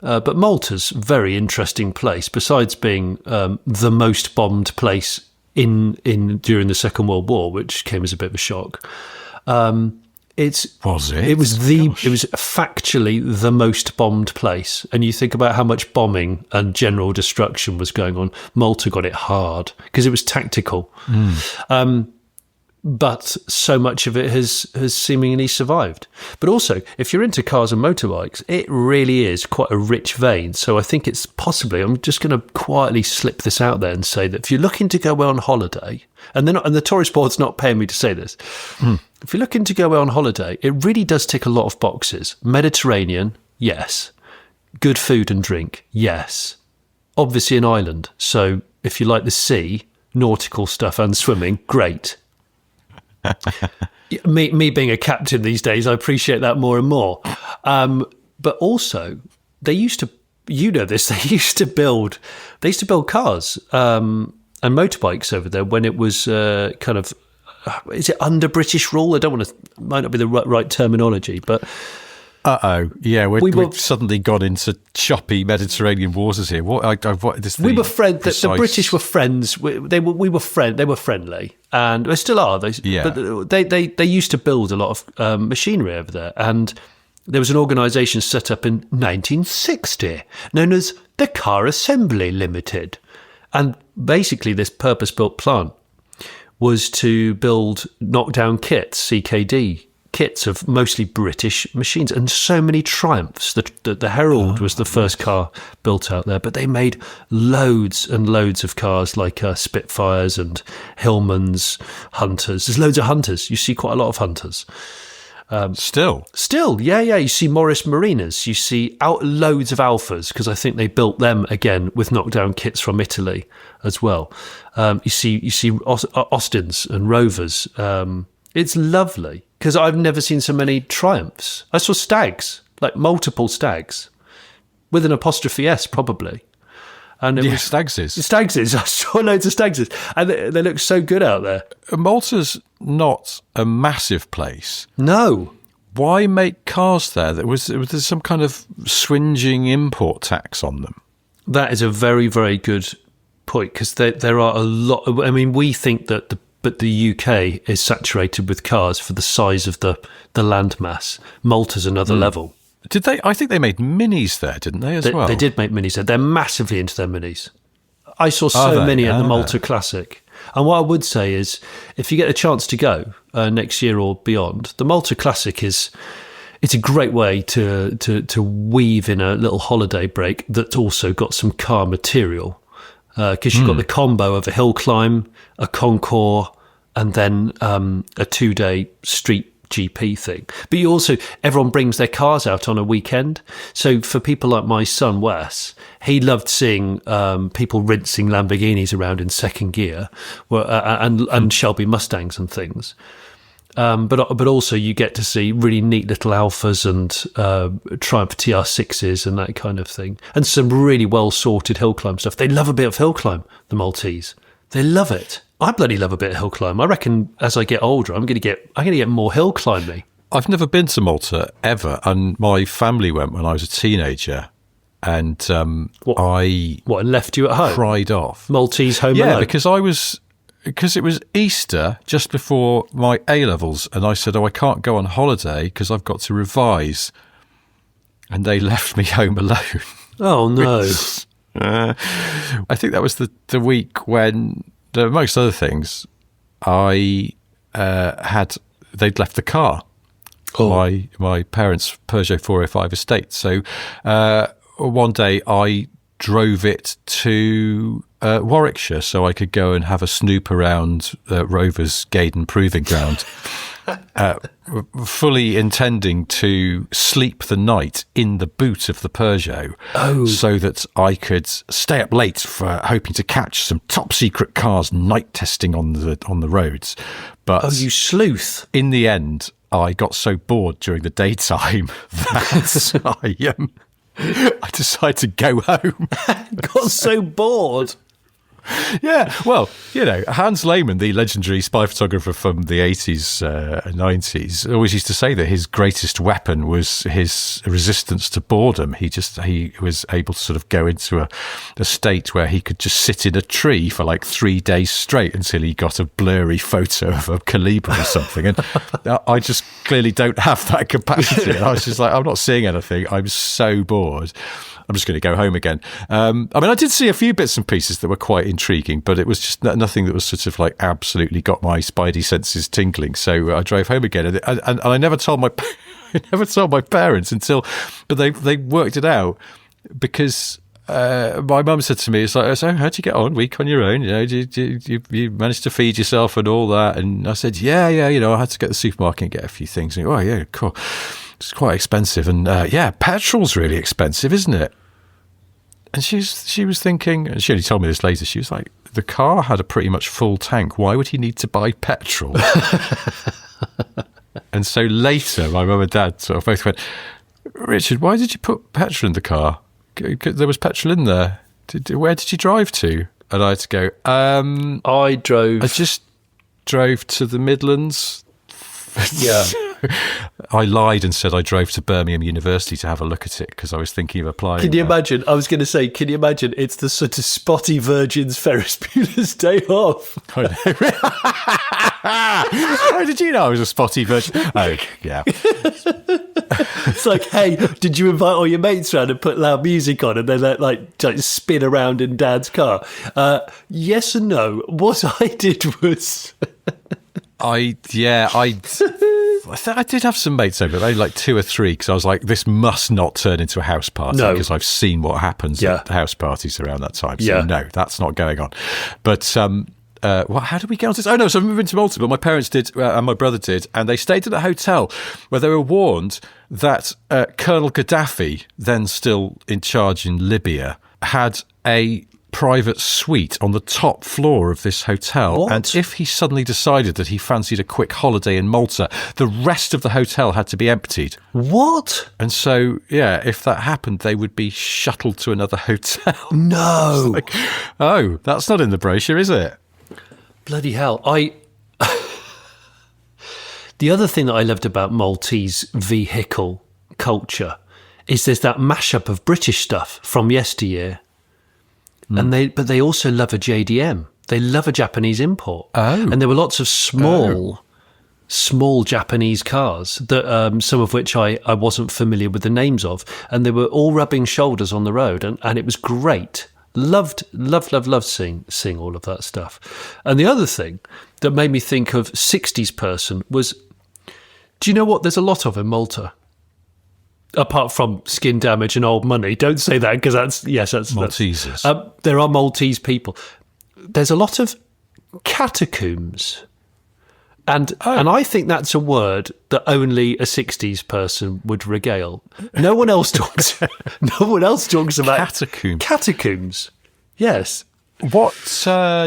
but Malta's a very interesting place. Besides being the most bombed place in during the Second World War, which came as a bit of a shock. It was factually the most bombed place. And you think about how much bombing and general destruction was going on. Malta got it hard because it was tactical. But so much of it has seemingly survived. But also, if you're into cars and motorbikes, it really is quite a rich vein. So I think it's possibly, I'm just going to quietly slip this out there and say that if you're looking to go away on holiday, and the tourist board's not paying me to say this, if you're looking to go away on holiday, it really does tick a lot of boxes. Mediterranean, yes. Good food and drink, yes. Obviously an island, so if you like the sea, nautical stuff and swimming, great. me being a captain these days, I appreciate that more and more. But also, they used to, they used to build cars and motorbikes over there when it was kind of, is it under British rule? Might not be the right terminology, but. We've suddenly got into choppy Mediterranean waters here. The British were friends. They were friendly, and they still are. But they used to build a lot of machinery over there, and there was an organisation set up in 1960 known as the Car Assembly Limited, and basically this purpose-built plant was to build knockdown kits, CKD kits of mostly British machines, and so many Triumphs. The Herald was the first car built out there, but they made loads and loads of cars like Spitfires and Hillmans, Hunters. There's loads of Hunters. You see quite a lot of Hunters. Still, yeah. You see Morris Marinas. You see loads of Alphas, because I think they built them again with knockdown kits from Italy as well. You see Austins and Rovers. It's lovely because I've never seen so many Triumphs. I saw Stags, like multiple Stags, with an apostrophe S probably. And it was Stagses. I saw loads of Stagses, and they look so good out there. Malta's not a massive place. No. Why make cars there? Was some kind of swinging import tax on them? That is a very, very good point, because there are a lot. I mean, we think that the UK is saturated with cars for the size of the landmass. Malta's another level. Did they? I think they made minis there, didn't they, as well? They did make minis there. They're massively into their minis. I saw so many at the Malta Classic. And what I would say is, if you get a chance to go next year or beyond, the Malta Classic it's a great way to weave in a little holiday break that's also got some car material. Because you've got the combo of a hill climb, a concours, and then a 2-day street GP thing. But everyone brings their cars out on a weekend. So for people like my son Wes, he loved seeing people rinsing Lamborghinis around in second gear, and Shelby Mustangs and things. But also you get to see really neat little Alphas and Triumph TR6s and that kind of thing, and some really well sorted hill climb stuff. They love a bit of hill climb, the Maltese. They love it. I bloody love a bit of hill climb. I reckon as I get older, I'm going to get more hill climbing. I've never been to Malta ever, and my family went when I was a teenager, and and left you at home? Cried off. Maltese home alone? Yeah, because it was Easter just before my A-levels, and I said, I can't go on holiday because I've got to revise, and they left me home alone. Oh no. I think that was the week when, amongst other things, they'd left the car. My parents' Peugeot 405 estate. So one day I drove it to Warwickshire so I could go and have a snoop around Rover's Gaydon Proving Ground. Fully intending to sleep the night in the boot of the Peugeot so that I could stay up late for hoping to catch some top secret cars night testing on the roads. But you sleuth. In the end, I got so bored during the daytime that I decided to go home. Got so bored. Yeah, well, Hans Lehmann, the legendary spy photographer from the 80s, 90s, always used to say that his greatest weapon was his resistance to boredom. He was able to sort of go into a state where he could just sit in a tree for like 3 days straight until he got a blurry photo of a colibri or something. And I just clearly don't have that capacity. And I was just like, I'm not seeing anything. I'm so bored. I'm just going to go home again. I did see a few bits and pieces that were quite intriguing, but it was just nothing that was sort of like absolutely got my spidey senses tingling. So I drove home again, and I never told my parents but they worked it out because my mum said to me, "It's like, so how'd you get on? Week on your own? You managed to feed yourself and all that?" And I said, "Yeah. I had to get to the supermarket and get a few things." And, "Oh yeah, cool." It's quite expensive, and petrol's really expensive, isn't it? And she was thinking, and she only told me this later. She was like, the car had a pretty much full tank. Why would he need to buy petrol? And so later, my mum and dad sort of both went, "Richard, why did you put petrol in the car? There was petrol in there. Where did you drive to?" And I had to go, I just drove to the Midlands. Yeah. I lied and said I drove to Birmingham University to have a look at it because I was thinking of applying. Can you imagine? I was going to say, can you imagine? It's the sort of spotty virgin's Ferris Bueller's Day Off. How did you know I was a spotty virgin? Oh, yeah. It's like, hey, did you invite all your mates around and put loud music on and then like spin around in Dad's car? Yes and no. What I did was... I did have some mates over, only like 2 or 3, because I was like, this must not turn into a house party because I've seen what happens at house parties around that time. So no, that's not going on. But how did we get on to this? Oh no, so I moved to Malta, but my parents did and my brother did, and they stayed at a hotel where they were warned that Colonel Gaddafi, then still in charge in Libya, had a private suite on the top floor of this hotel. What? And if he suddenly decided that he fancied a quick holiday in Malta, the rest of the hotel had to be emptied. What? And so, if that happened, they would be shuttled to another hotel. No. Like, oh, that's not in the brochure, is it? Bloody hell. The other thing that I loved about Maltese vehicle culture is there's that mashup of British stuff from yesteryear. And they also love a JDM. They love a Japanese import. Oh. And there were lots of small Japanese cars that some of which I wasn't familiar with the names of, and they were all rubbing shoulders on the road, and it was great. Loved seeing all of that stuff. And the other thing that made me think of 60s person was, do you know what there's a lot of in Malta? Apart from skin damage and old money. Don't say that, because that's Maltesers. There are Maltese people. There's a lot of catacombs. And I think that's a word that only a 60s person would regale. No one else talks about catacombs. Yes. What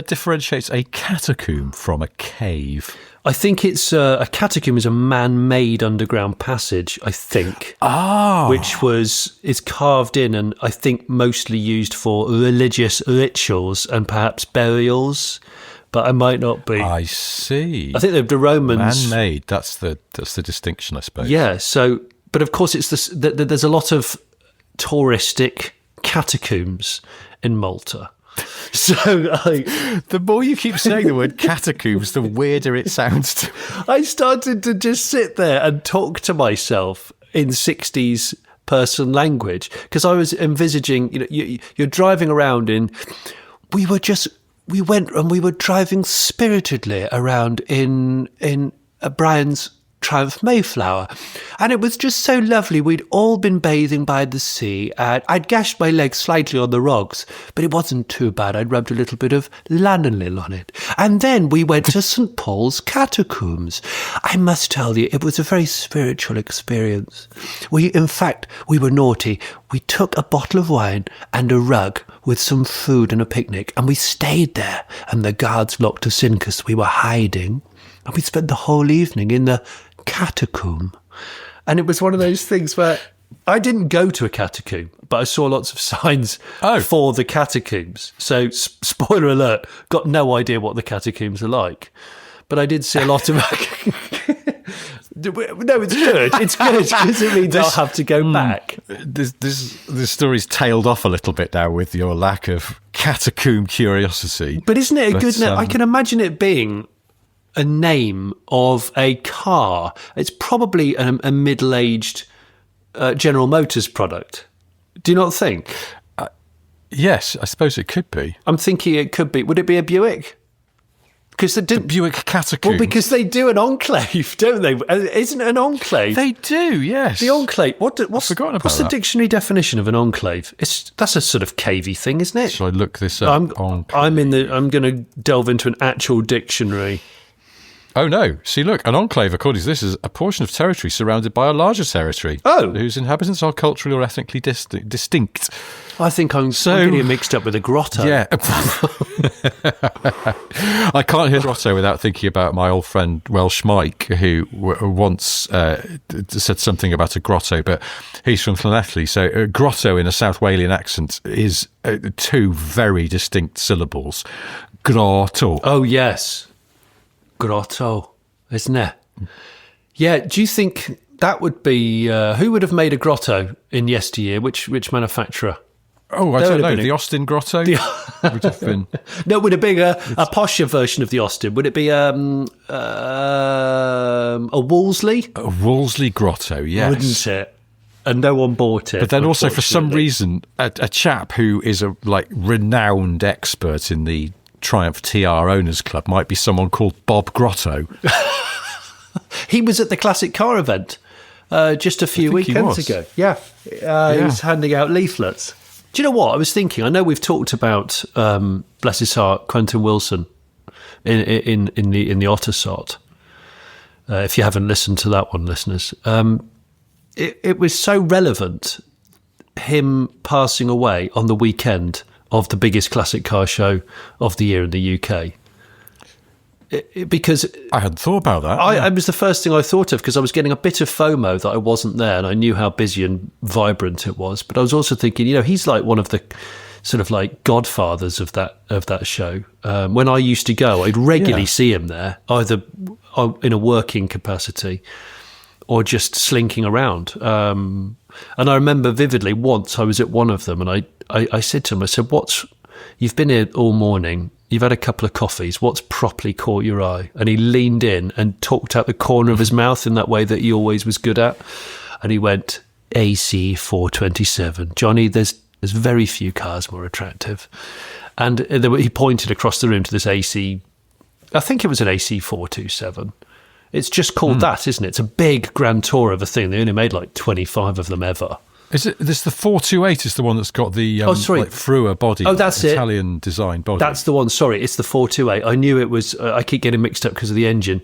differentiates a catacomb from a cave? I think it's a catacomb is a man-made underground passage, I think. Which is carved in and I think mostly used for religious rituals and perhaps burials, but I might not be. I see. I think the Romans... Man-made, that's the distinction, I suppose. Yeah, so... But of course, it's there's a lot of touristic catacombs in Malta. So the more you keep saying the word catacombs, the weirder it sounds to me. I started to just sit there and talk to myself in 60s person language, because I was envisaging, you're driving around we were driving spiritedly around in Brian's Triumph Mayflower. And it was just so lovely. We'd all been bathing by the sea, and I'd gashed my leg slightly on the rocks, but it wasn't too bad. I'd rubbed a little bit of lanolin on it. And then we went to St. Paul's catacombs. I must tell you, it was a very spiritual experience. In fact, we were naughty. We took a bottle of wine and a rug with some food and a picnic, and we stayed there, and the guards locked us in because we were hiding. And we spent the whole evening in the catacomb. And it was one of those things where I didn't go to a catacomb, but I saw lots of signs for the catacombs. So, spoiler alert, got no idea what the catacombs are like. But I did see a lot of... No, it's good. It's good because it means I'll have to go back. This story's tailed off a little bit now with your lack of catacomb curiosity. But isn't it a good name? I can imagine it being a name of a car. It's probably a middle-aged General Motors product. Do you not think? Yes, I suppose it could be. I'm thinking it could be. Would it be a Buick? Because the Buick Catacomb. Well, because they do an enclave, don't they? Isn't it an enclave? They do, yes. The enclave. What's the dictionary definition of an enclave? That's a sort of cavey thing, isn't it? Shall I look this up? I'm going to delve into an actual dictionary. Oh, no. See, look, an enclave, according to this, is a portion of territory surrounded by a larger territory. Oh. Whose inhabitants are culturally or ethnically distinct. I think I'm getting mixed up with a grotto. Yeah. I can't hear grotto without thinking about my old friend Welsh Mike, who once said something about a grotto, but he's from Llanelli. So a grotto in a South Walian accent is two very distinct syllables. Grotto. Oh, yes. Grotto, isn't it? Yeah, do you think that would be... who would have made a grotto in yesteryear? Which manufacturer? Oh, I don't know. The Austin Grotto would have been... No, would it be a posher version of the Austin? Would it be a Wolseley? A Wolseley Grotto, yes. Wouldn't it? And no one bought it. But then also, for some reason, a chap who is a renowned expert in the Triumph TR Owners Club might be someone called Bob Grotto. He was at the Classic Car event just a few weekends ago. Yeah. He was handing out leaflets. Do you know what I was thinking? I know we've talked about, bless his heart, Quentin Wilson in the Ottersott. If you haven't listened to that one, listeners, it was so relevant, him passing away on the weekend of the biggest classic car show of the year in the UK. Because I hadn't thought about that. It was the first thing I thought of because I was getting a bit of FOMO that I wasn't there, and I knew how busy and vibrant it was. But I was also thinking, he's like one of the sort of like godfathers of that show. When I used to go, I'd regularly see him there, either in a working capacity or just slinking around. And I remember vividly once I was at one of them, and I said to him, I said, you've been here all morning, you've had a couple of coffees, what's properly caught your eye? And he leaned in and talked out the corner of his mouth in that way that he always was good at. And he went, AC 427. Johnny, there's very few cars more attractive. And he pointed across the room to this AC, I think it was an AC 427. It's just called that, isn't it? It's a big Grand Tour of a thing. They only made like 25 of them ever. Is it? This the 428 is the one that's got the Frua body. Oh, that's Italian design body. That's the one. Sorry, it's the 428. I knew it was. I keep getting mixed up because of the engine.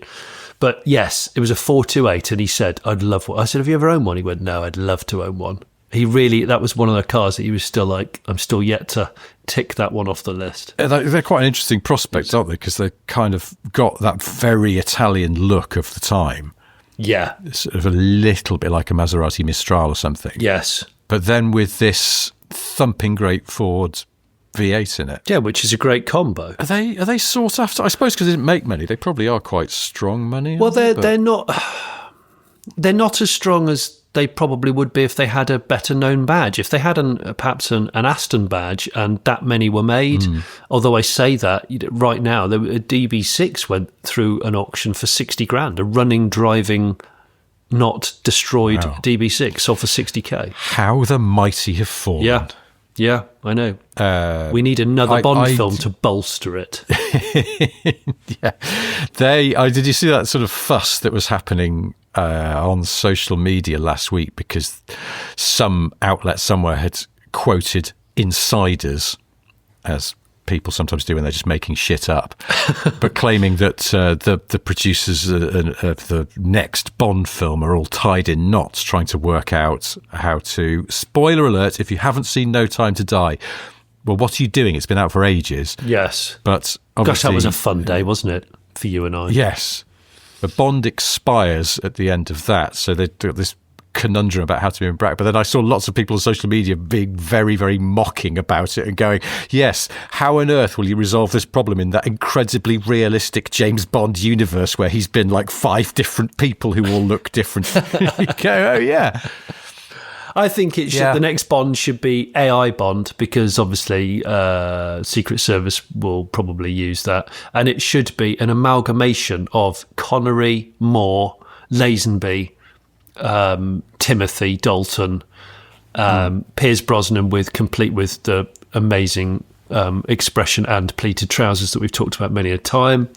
But yes, it was a 428, and he said, "I'd love one." I said, "Have you ever owned one?" He went, "No, I'd love to own one." That was one of the cars that he was still like, "I'm still yet to tick that one off the list." They're quite an interesting prospect, aren't they? Because they kind of got that very Italian look of the time. Yeah. Sort of a little bit like a Maserati Mistral or something. Yes. But then with this thumping great Ford V8 in it. Yeah, which is a great combo. Are they sought after? I suppose because they didn't make many. They probably are quite strong money. Well, they're not as strong as they probably would be if they had a better known badge. If they had perhaps an Aston badge and that many were made, although I say that right now, a DB6 went through an auction for 60 grand, a running, driving, not destroyed DB6 sold for 60k. How the mighty have fallen. Yeah, I know. We need another Bond film to bolster it. Yeah. Did you see that sort of fuss that was happening on social media last week because some outlet somewhere had quoted insiders, as people sometimes do when they're just making shit up, but claiming that the producers of the next Bond film are all tied in knots trying to work out how to, spoiler alert, if you haven't seen No Time to Die, well, what are you doing? It's been out for ages. Yes. But gosh, that was a fun day, wasn't it, for you and I? Yes. The Bond expires at the end of that, so they've got this conundrum about how to be in bracket. But then I saw lots of people on social media being very, very mocking about it and going, yes, how on earth will you resolve this problem in that incredibly realistic James Bond universe where he's been like 5 different people who all look different? You go, oh, yeah. I think it should. The next Bond should be AI Bond because obviously Secret Service will probably use that, and it should be an amalgamation of Connery, Moore, Lazenby, Timothy Dalton, Pierce Brosnan complete with the amazing expression and pleated trousers that we've talked about many a time.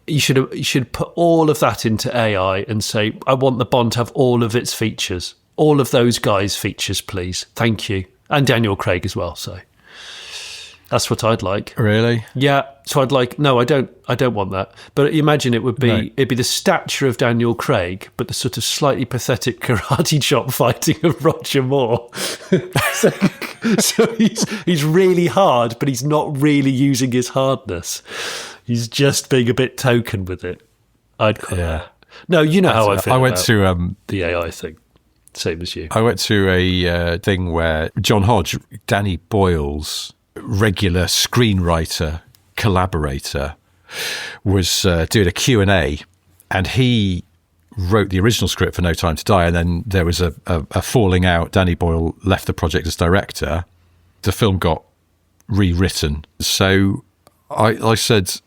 You should put all of that into AI and say, I want the Bond to have all of its features. All of those guys' features, please. Thank you. And Daniel Craig as well. So that's what I'd like. Really? Yeah. So I'd like, no, I don't want that. But imagine it'd be the stature of Daniel Craig, but the sort of slightly pathetic karate chop fighting of Roger Moore. so he's really hard, but he's not really using his hardness. He's just being a bit token with it. I'd call that. No, you know how I feel about the AI thing. Same as you. I went to a thing where John Hodge, Danny Boyle's regular screenwriter collaborator, was doing a Q&A, and he wrote the original script for No Time to Die, and then there was a falling out. Danny Boyle left the project as director. The film got rewritten. So I said,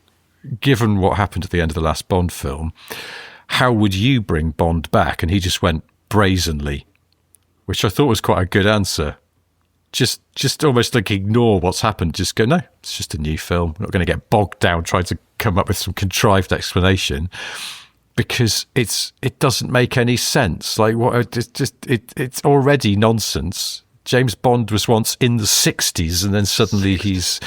given what happened at the end of the last Bond film, how would you bring Bond back? And he just went, brazenly, which I thought was quite a good answer. Just almost like ignore what's happened. Just go, no, it's just a new film. We're not going to get bogged down trying to come up with some contrived explanation because it doesn't make any sense. Like what? It's already nonsense. James Bond was once in the 60s, and then suddenly he's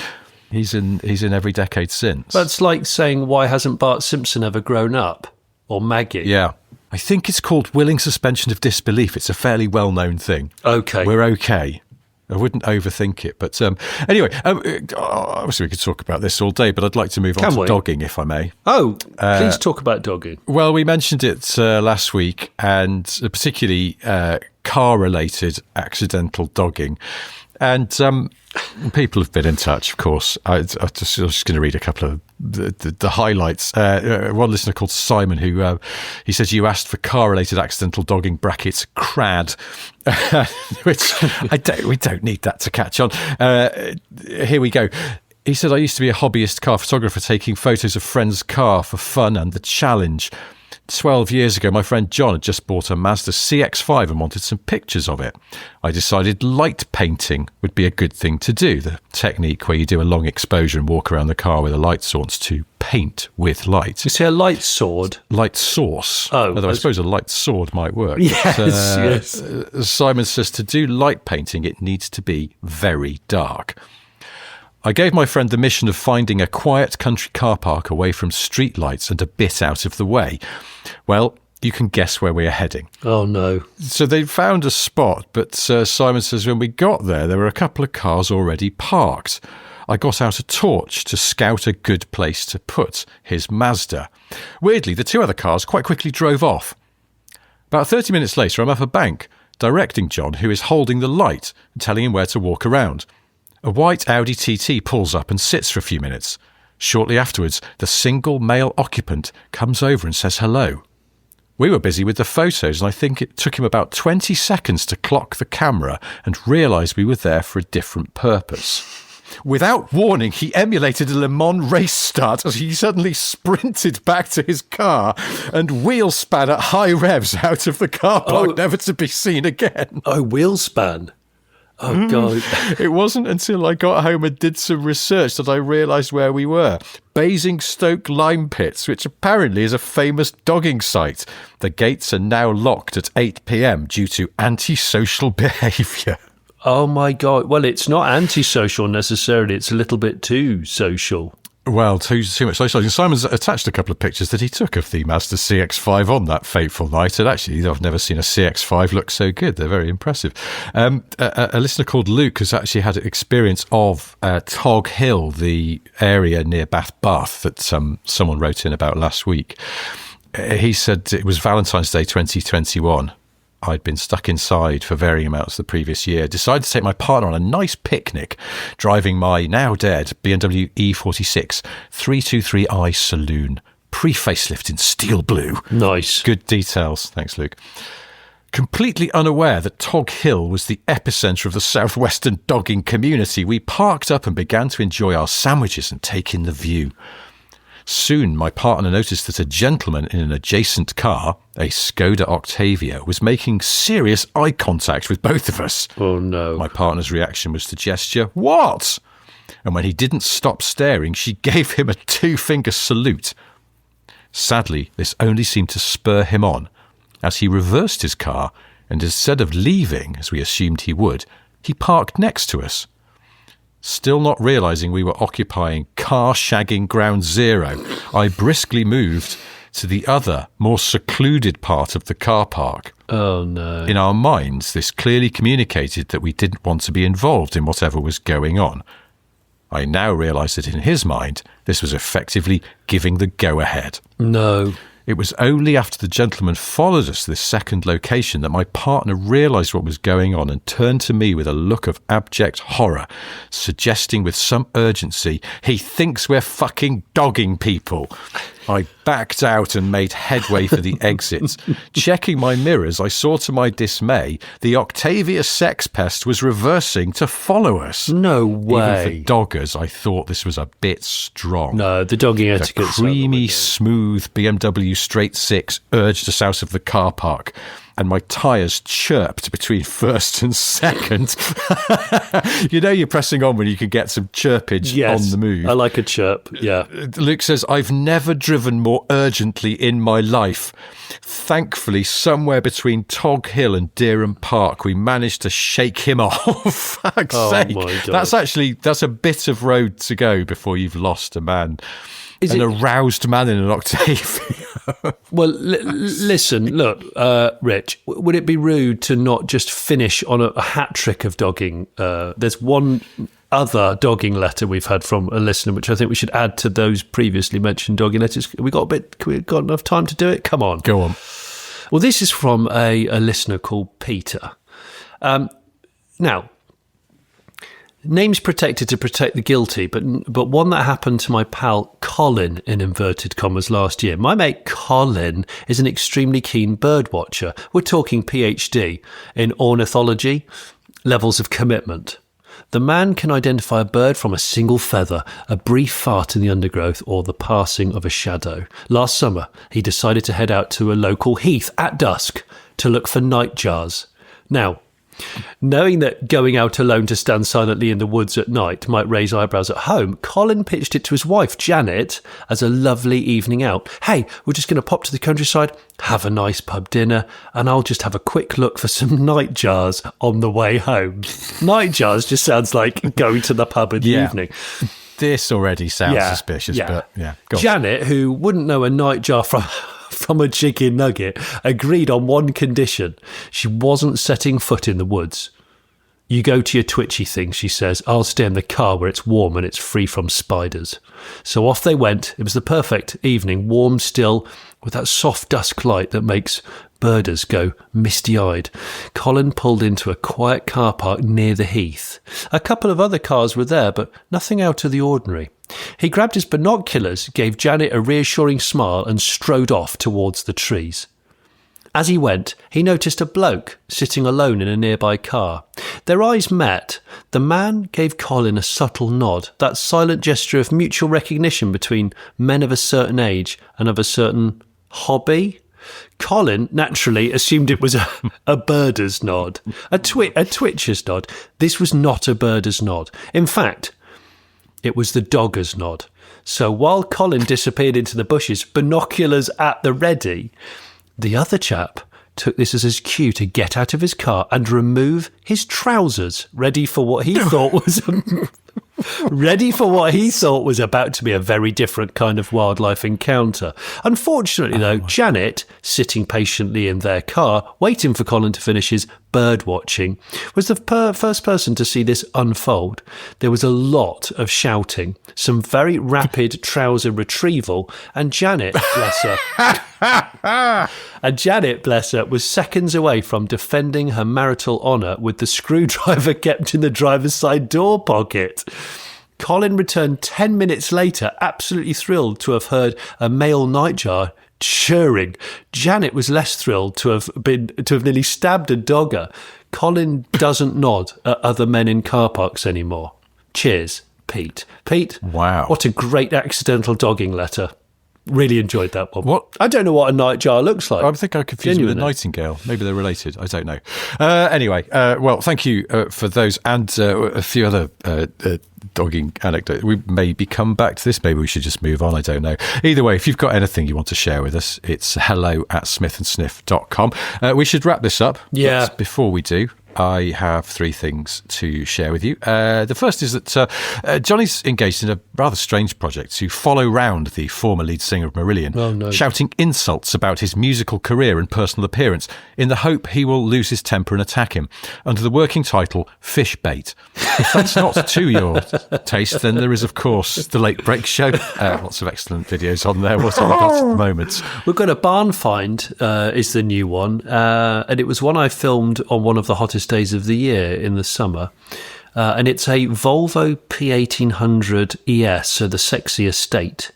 in every decade since. That's like saying, why hasn't Bart Simpson ever grown up, or Maggie? Yeah. I think it's called willing suspension of disbelief. It's a fairly well-known thing. Okay. We're okay. I wouldn't overthink it. But anyway, obviously we could talk about this all day, but I'd like to move on to dogging, if I may. Oh, please talk about dogging. Well, we mentioned it last week, and particularly car-related accidental dogging. And people have been in touch, of course. I was just going to read a couple of the highlights. One listener called Simon, who he says, you asked for car-related accidental dogging brackets crad, which we don't need that to catch on. Here we go. He said, I used to be a hobbyist car photographer taking photos of friends' car for fun and the challenge. 12 years ago, my friend John had just bought a Mazda CX-5 and wanted some pictures of it. I decided light painting would be a good thing to do, the technique where you do a long exposure and walk around the car with a light source to paint with light. You say a light sword? Light source. Oh. Although I suppose a light sword might work. Yes, yes. Simon says to do light painting, it needs to be very dark. I gave my friend the mission of finding a quiet country car park away from street lights and a bit out of the way. Well, you can guess where we are heading. Oh, no. So they found a spot, but Simon says when we got there were a couple of cars already parked. I got out a torch to scout a good place to put his Mazda. Weirdly, the 2 other cars quite quickly drove off. About 30 minutes later, I'm up a bank, directing John, who is holding the light, and telling him where to walk around. A white Audi TT pulls up and sits for a few minutes. Shortly afterwards, the single male occupant comes over and says hello. We were busy with the photos, and I think it took him about 20 seconds to clock the camera and realise we were there for a different purpose. Without warning, he emulated a Le Mans race start as he suddenly sprinted back to his car and wheel span at high revs out of the car park, never to be seen again. Oh, wheel span. Oh, God. It wasn't until I got home and did some research that I realised where we were. Basingstoke Lime Pits, which apparently is a famous dogging site. The gates are now locked at 8 p.m. due to antisocial behaviour. Oh, my God. Well, it's not antisocial necessarily. It's a little bit too social. Well, too much socialising. Simon's attached a couple of pictures that he took of the Mazda CX-5 on that fateful night, and actually I've never seen a CX-5 look so good. They're very impressive. A listener called Luke has actually had experience of Tog Hill, the area near Bath that someone wrote in about last week. He said it was Valentine's Day 2021. I'd been stuck inside for varying amounts the previous year, decided to take my partner on a nice picnic, driving my now dead BMW E46 323i Saloon, pre-facelift in steel blue. Nice. Good details. Thanks, Luke. Completely unaware that Tog Hill was the epicentre of the southwestern dogging community, we parked up and began to enjoy our sandwiches and take in the view. Soon, my partner noticed that a gentleman in an adjacent car, a Skoda Octavia, was making serious eye contact with both of us. Oh, no. My partner's reaction was to gesture, "What?" And when he didn't stop staring, she gave him a 2-finger salute. Sadly, this only seemed to spur him on, as he reversed his car, and instead of leaving, as we assumed he would, he parked next to us. Still not realising we were occupying car-shagging ground zero, I briskly moved to the other, more secluded part of the car park. Oh, no. In our minds, this clearly communicated that we didn't want to be involved in whatever was going on. I now realise that in his mind, this was effectively giving the go-ahead. No. It was only after the gentleman followed us to this second location that my partner realised what was going on and turned to me with a look of abject horror, suggesting with some urgency, "He thinks we're fucking dogging people." I backed out and made headway for the exit. Checking my mirrors, I saw to my dismay the Octavia sex pest was reversing to follow us. No way. Even for doggers, I thought this was a bit strong. No, the dogging etiquette. The creamy, smooth BMW straight six urged us out of the car park, and my tyres chirped between first and second. You know you're pressing on when you can get some chirpage on the move. I like a chirp, yeah. Luke says, "I've never driven more urgently in my life. Thankfully, somewhere between Tog Hill and Dereham Park, we managed to shake him off." Fuck's sake. My God. That's a bit of road to go before you've lost a man. An aroused man in an Octavia. Well, listen, look, Rich, would it be rude to not just finish on a hat trick of dogging? There's one other dogging letter we've had from a listener, which I think we should add to those previously mentioned dogging letters. We got enough time to do it? Come on. Go on. Well, this is from a listener called Peter. Now, name's protected to protect the guilty, but one that happened to my pal Colin, in inverted commas, last year. My mate Colin is an extremely keen bird watcher. We're talking PhD in ornithology, levels of commitment. The man can identify a bird from a single feather, a brief fart in the undergrowth, or the passing of a shadow. Last summer, he decided to head out to a local heath at dusk to look for nightjars. Now, knowing that going out alone to stand silently in the woods at night might raise eyebrows at home, Colin pitched it to his wife, Janet, as a lovely evening out. "Hey, we're just going to pop to the countryside, have a nice pub dinner, and I'll just have a quick look for some nightjars on the way home." Nightjars just sounds like going to the pub in the evening. This already sounds suspicious, but go on. Janet, who wouldn't know a nightjar from a chicken nugget, agreed on one condition. She wasn't setting foot in the woods. "You go to your twitchy thing," she says. "I'll stay in the car where it's warm and it's free from spiders." So off they went. It was the perfect evening, warm still, with that soft dusk light that makes birders go misty-eyed. Colin pulled into a quiet car park near the heath. A couple of other cars were there, but nothing out of the ordinary. He grabbed his binoculars, gave Janet a reassuring smile, and strode off towards the trees. As he went, he noticed a bloke sitting alone in a nearby car. Their eyes met. The man gave Colin a subtle nod, that silent gesture of mutual recognition between men of a certain age and of a certain hobby. Colin naturally assumed it was a birder's nod, a twitcher's nod. This was not a birder's nod. In fact, it was the dogger's nod. So while Colin disappeared into the bushes, binoculars at the ready, the other chap took this as his cue to get out of his car and remove his trousers, ready for what he thought was about to be a very different kind of wildlife encounter. Unfortunately, though, Janet, sitting patiently in their car, waiting for Colin to finish his bird watching, was the first person to see this unfold. There was a lot of shouting, some very rapid trouser retrieval, and Janet, bless her, was seconds away from defending her marital honour with the screwdriver kept in the driver's side door pocket. Colin returned 10 minutes later, absolutely thrilled to have heard a male nightjar churring. Janet was less thrilled to have nearly stabbed a dogger. Colin doesn't nod at other men in car parks anymore. Cheers, Pete. Pete, wow, what a great accidental dogging letter. Really enjoyed that one. What? I don't know what a nightjar looks like. I think I confused it with a nightingale. Maybe they're related. I don't know. Anyway, well, thank you for those and a few other dogging anecdotes. We maybe come back to this. Maybe we should just move on. I don't know. Either way, if you've got anything you want to share with us, it's hello@smithandsniff.com. We should wrap this up. Yeah. But before we do, I have three things to share with you. The first is that Johnny's engaged in a rather strange project to follow round the former lead singer of Marillion, shouting insults about his musical career and personal appearance in the hope he will lose his temper and attack him, under the working title Fish Bait. If that's not to your taste, then there is, of course, The Late Break Show. Lots of excellent videos on there. What have we got at the moment? We've got a Barn Find is the new one, and it was one I filmed on one of the hottest days of the year in the summer, and it's a Volvo P1800 ES, so the sexy estate.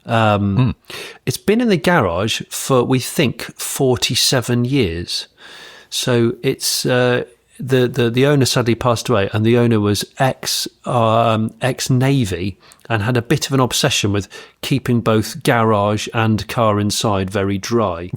It's been in the garage for, we think, 47 years. So it's the owner sadly passed away, and the owner was ex-Navy and had a bit of an obsession with keeping both garage and car inside very dry.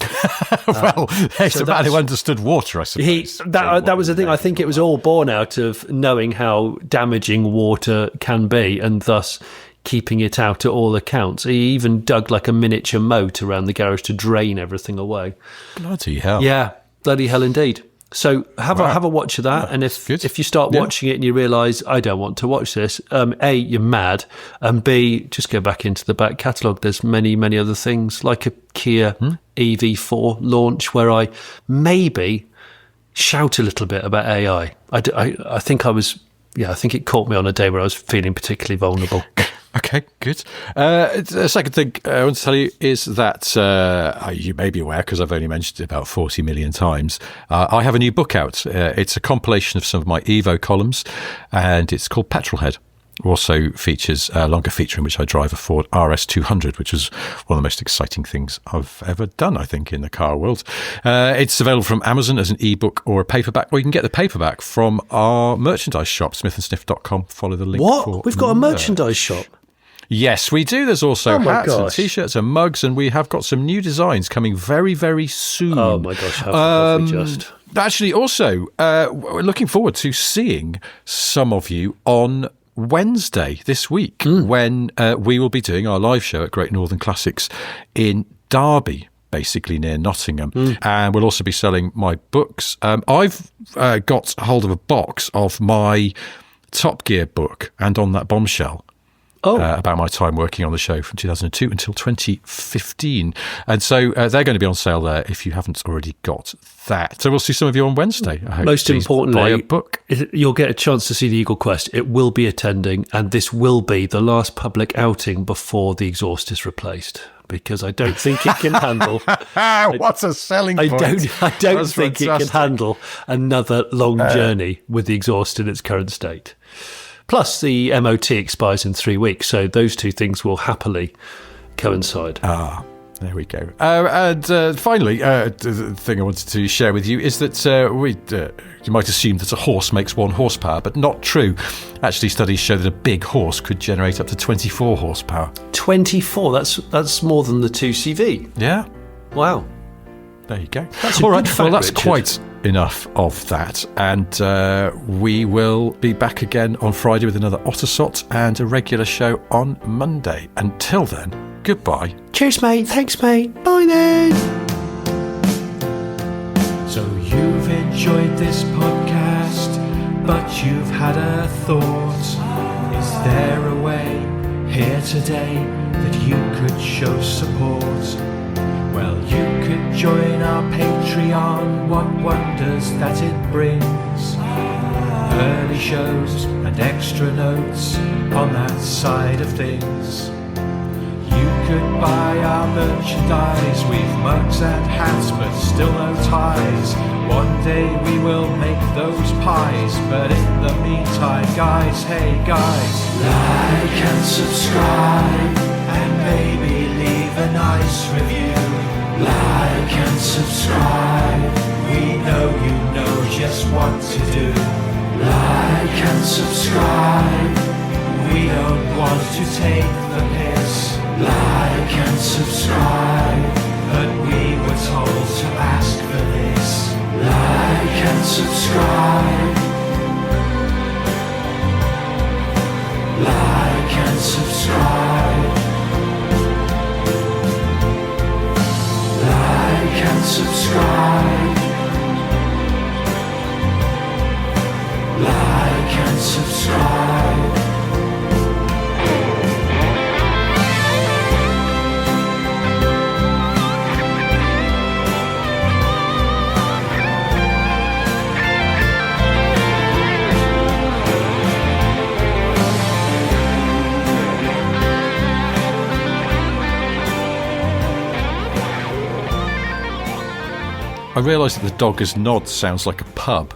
Well, it's a man who understood water, I suppose. That was the thing. I think it was all born out of knowing how damaging water can be, and thus keeping it out at all accounts. He even dug like a miniature moat around the garage to drain everything away. Bloody hell. Yeah, bloody hell indeed. So have a watch of that, and if you start watching it and you realise, I don't want to watch this, A, you're mad, and B, just go back into the back catalogue. There's many, many other things, like a Kia EV4 launch where I maybe shout a little bit about AI. I think I think it caught me on a day where I was feeling particularly vulnerable. Okay, good. The second thing I want to tell you is that you may be aware, because I've only mentioned it about 40 million times, I have a new book out. It's a compilation of some of my Evo columns, and it's called Petrolhead. Also features a longer feature in which I drive a Ford RS200, which is one of the most exciting things I've ever done, I think, in the car world. It's available from Amazon as an ebook or a paperback, or you can get the paperback from our merchandise shop, smithandsniff.com. Follow the link. What? We've got a merchandise shop? Yes, we do. There's also hats and T-shirts and mugs, and we have got some new designs coming very, very soon. Oh, my gosh. Have we just... Actually, also, we're looking forward to seeing some of you on Wednesday this week when we will be doing our live show at Great Northern Classics in Derby, basically near Nottingham. And we'll also be selling my books. I've got hold of a box of my Top Gear book, and On That Bombshell. About my time working on the show from 2002 until 2015. And so they're going to be on sale there if you haven't already got that. So we'll see some of you on Wednesday. I hope. Most importantly, buy a book. You'll get a chance to see the Eagle Quest. It will be attending, and this will be the last public outing before the exhaust is replaced, because I don't think it can handle... What's a selling point? I don't think it can handle another long journey with the exhaust in its current state. Plus, the MOT expires in 3 weeks, so those two things will happily coincide. There we go. And finally, the thing I wanted to share with you is that you might assume that a horse makes 1 horsepower, but not true. Actually, studies show that a big horse could generate up to 24 horsepower. 24? That's more than the 2CV. Yeah. Wow. There you go. That's a all right. good fact, Well, that's Richard. quite enough of that. And we will be back again on Friday with another Ottersot and a regular show on Monday. Until then, goodbye. Cheers, mate. Thanks, mate. Bye then. So you've enjoyed this podcast, but you've had a thought. Is there a way here today that you could show support? Well, you could join our Patreon, what wonders that it brings. Early shows and extra notes on that side of things. You could buy our merchandise, we've mugs and hats but still no ties. One day we will make those pies, but in the meantime, guys, hey guys, like and subscribe, and maybe leave a nice review. Like and subscribe, we know you know just what to do. Like and subscribe, we don't want to take the piss. Like and subscribe, but we were told to ask for this. Like and subscribe. Like and subscribe. Like and subscribe. Like and subscribe. I realise that the Doggers Nod sounds like a pub.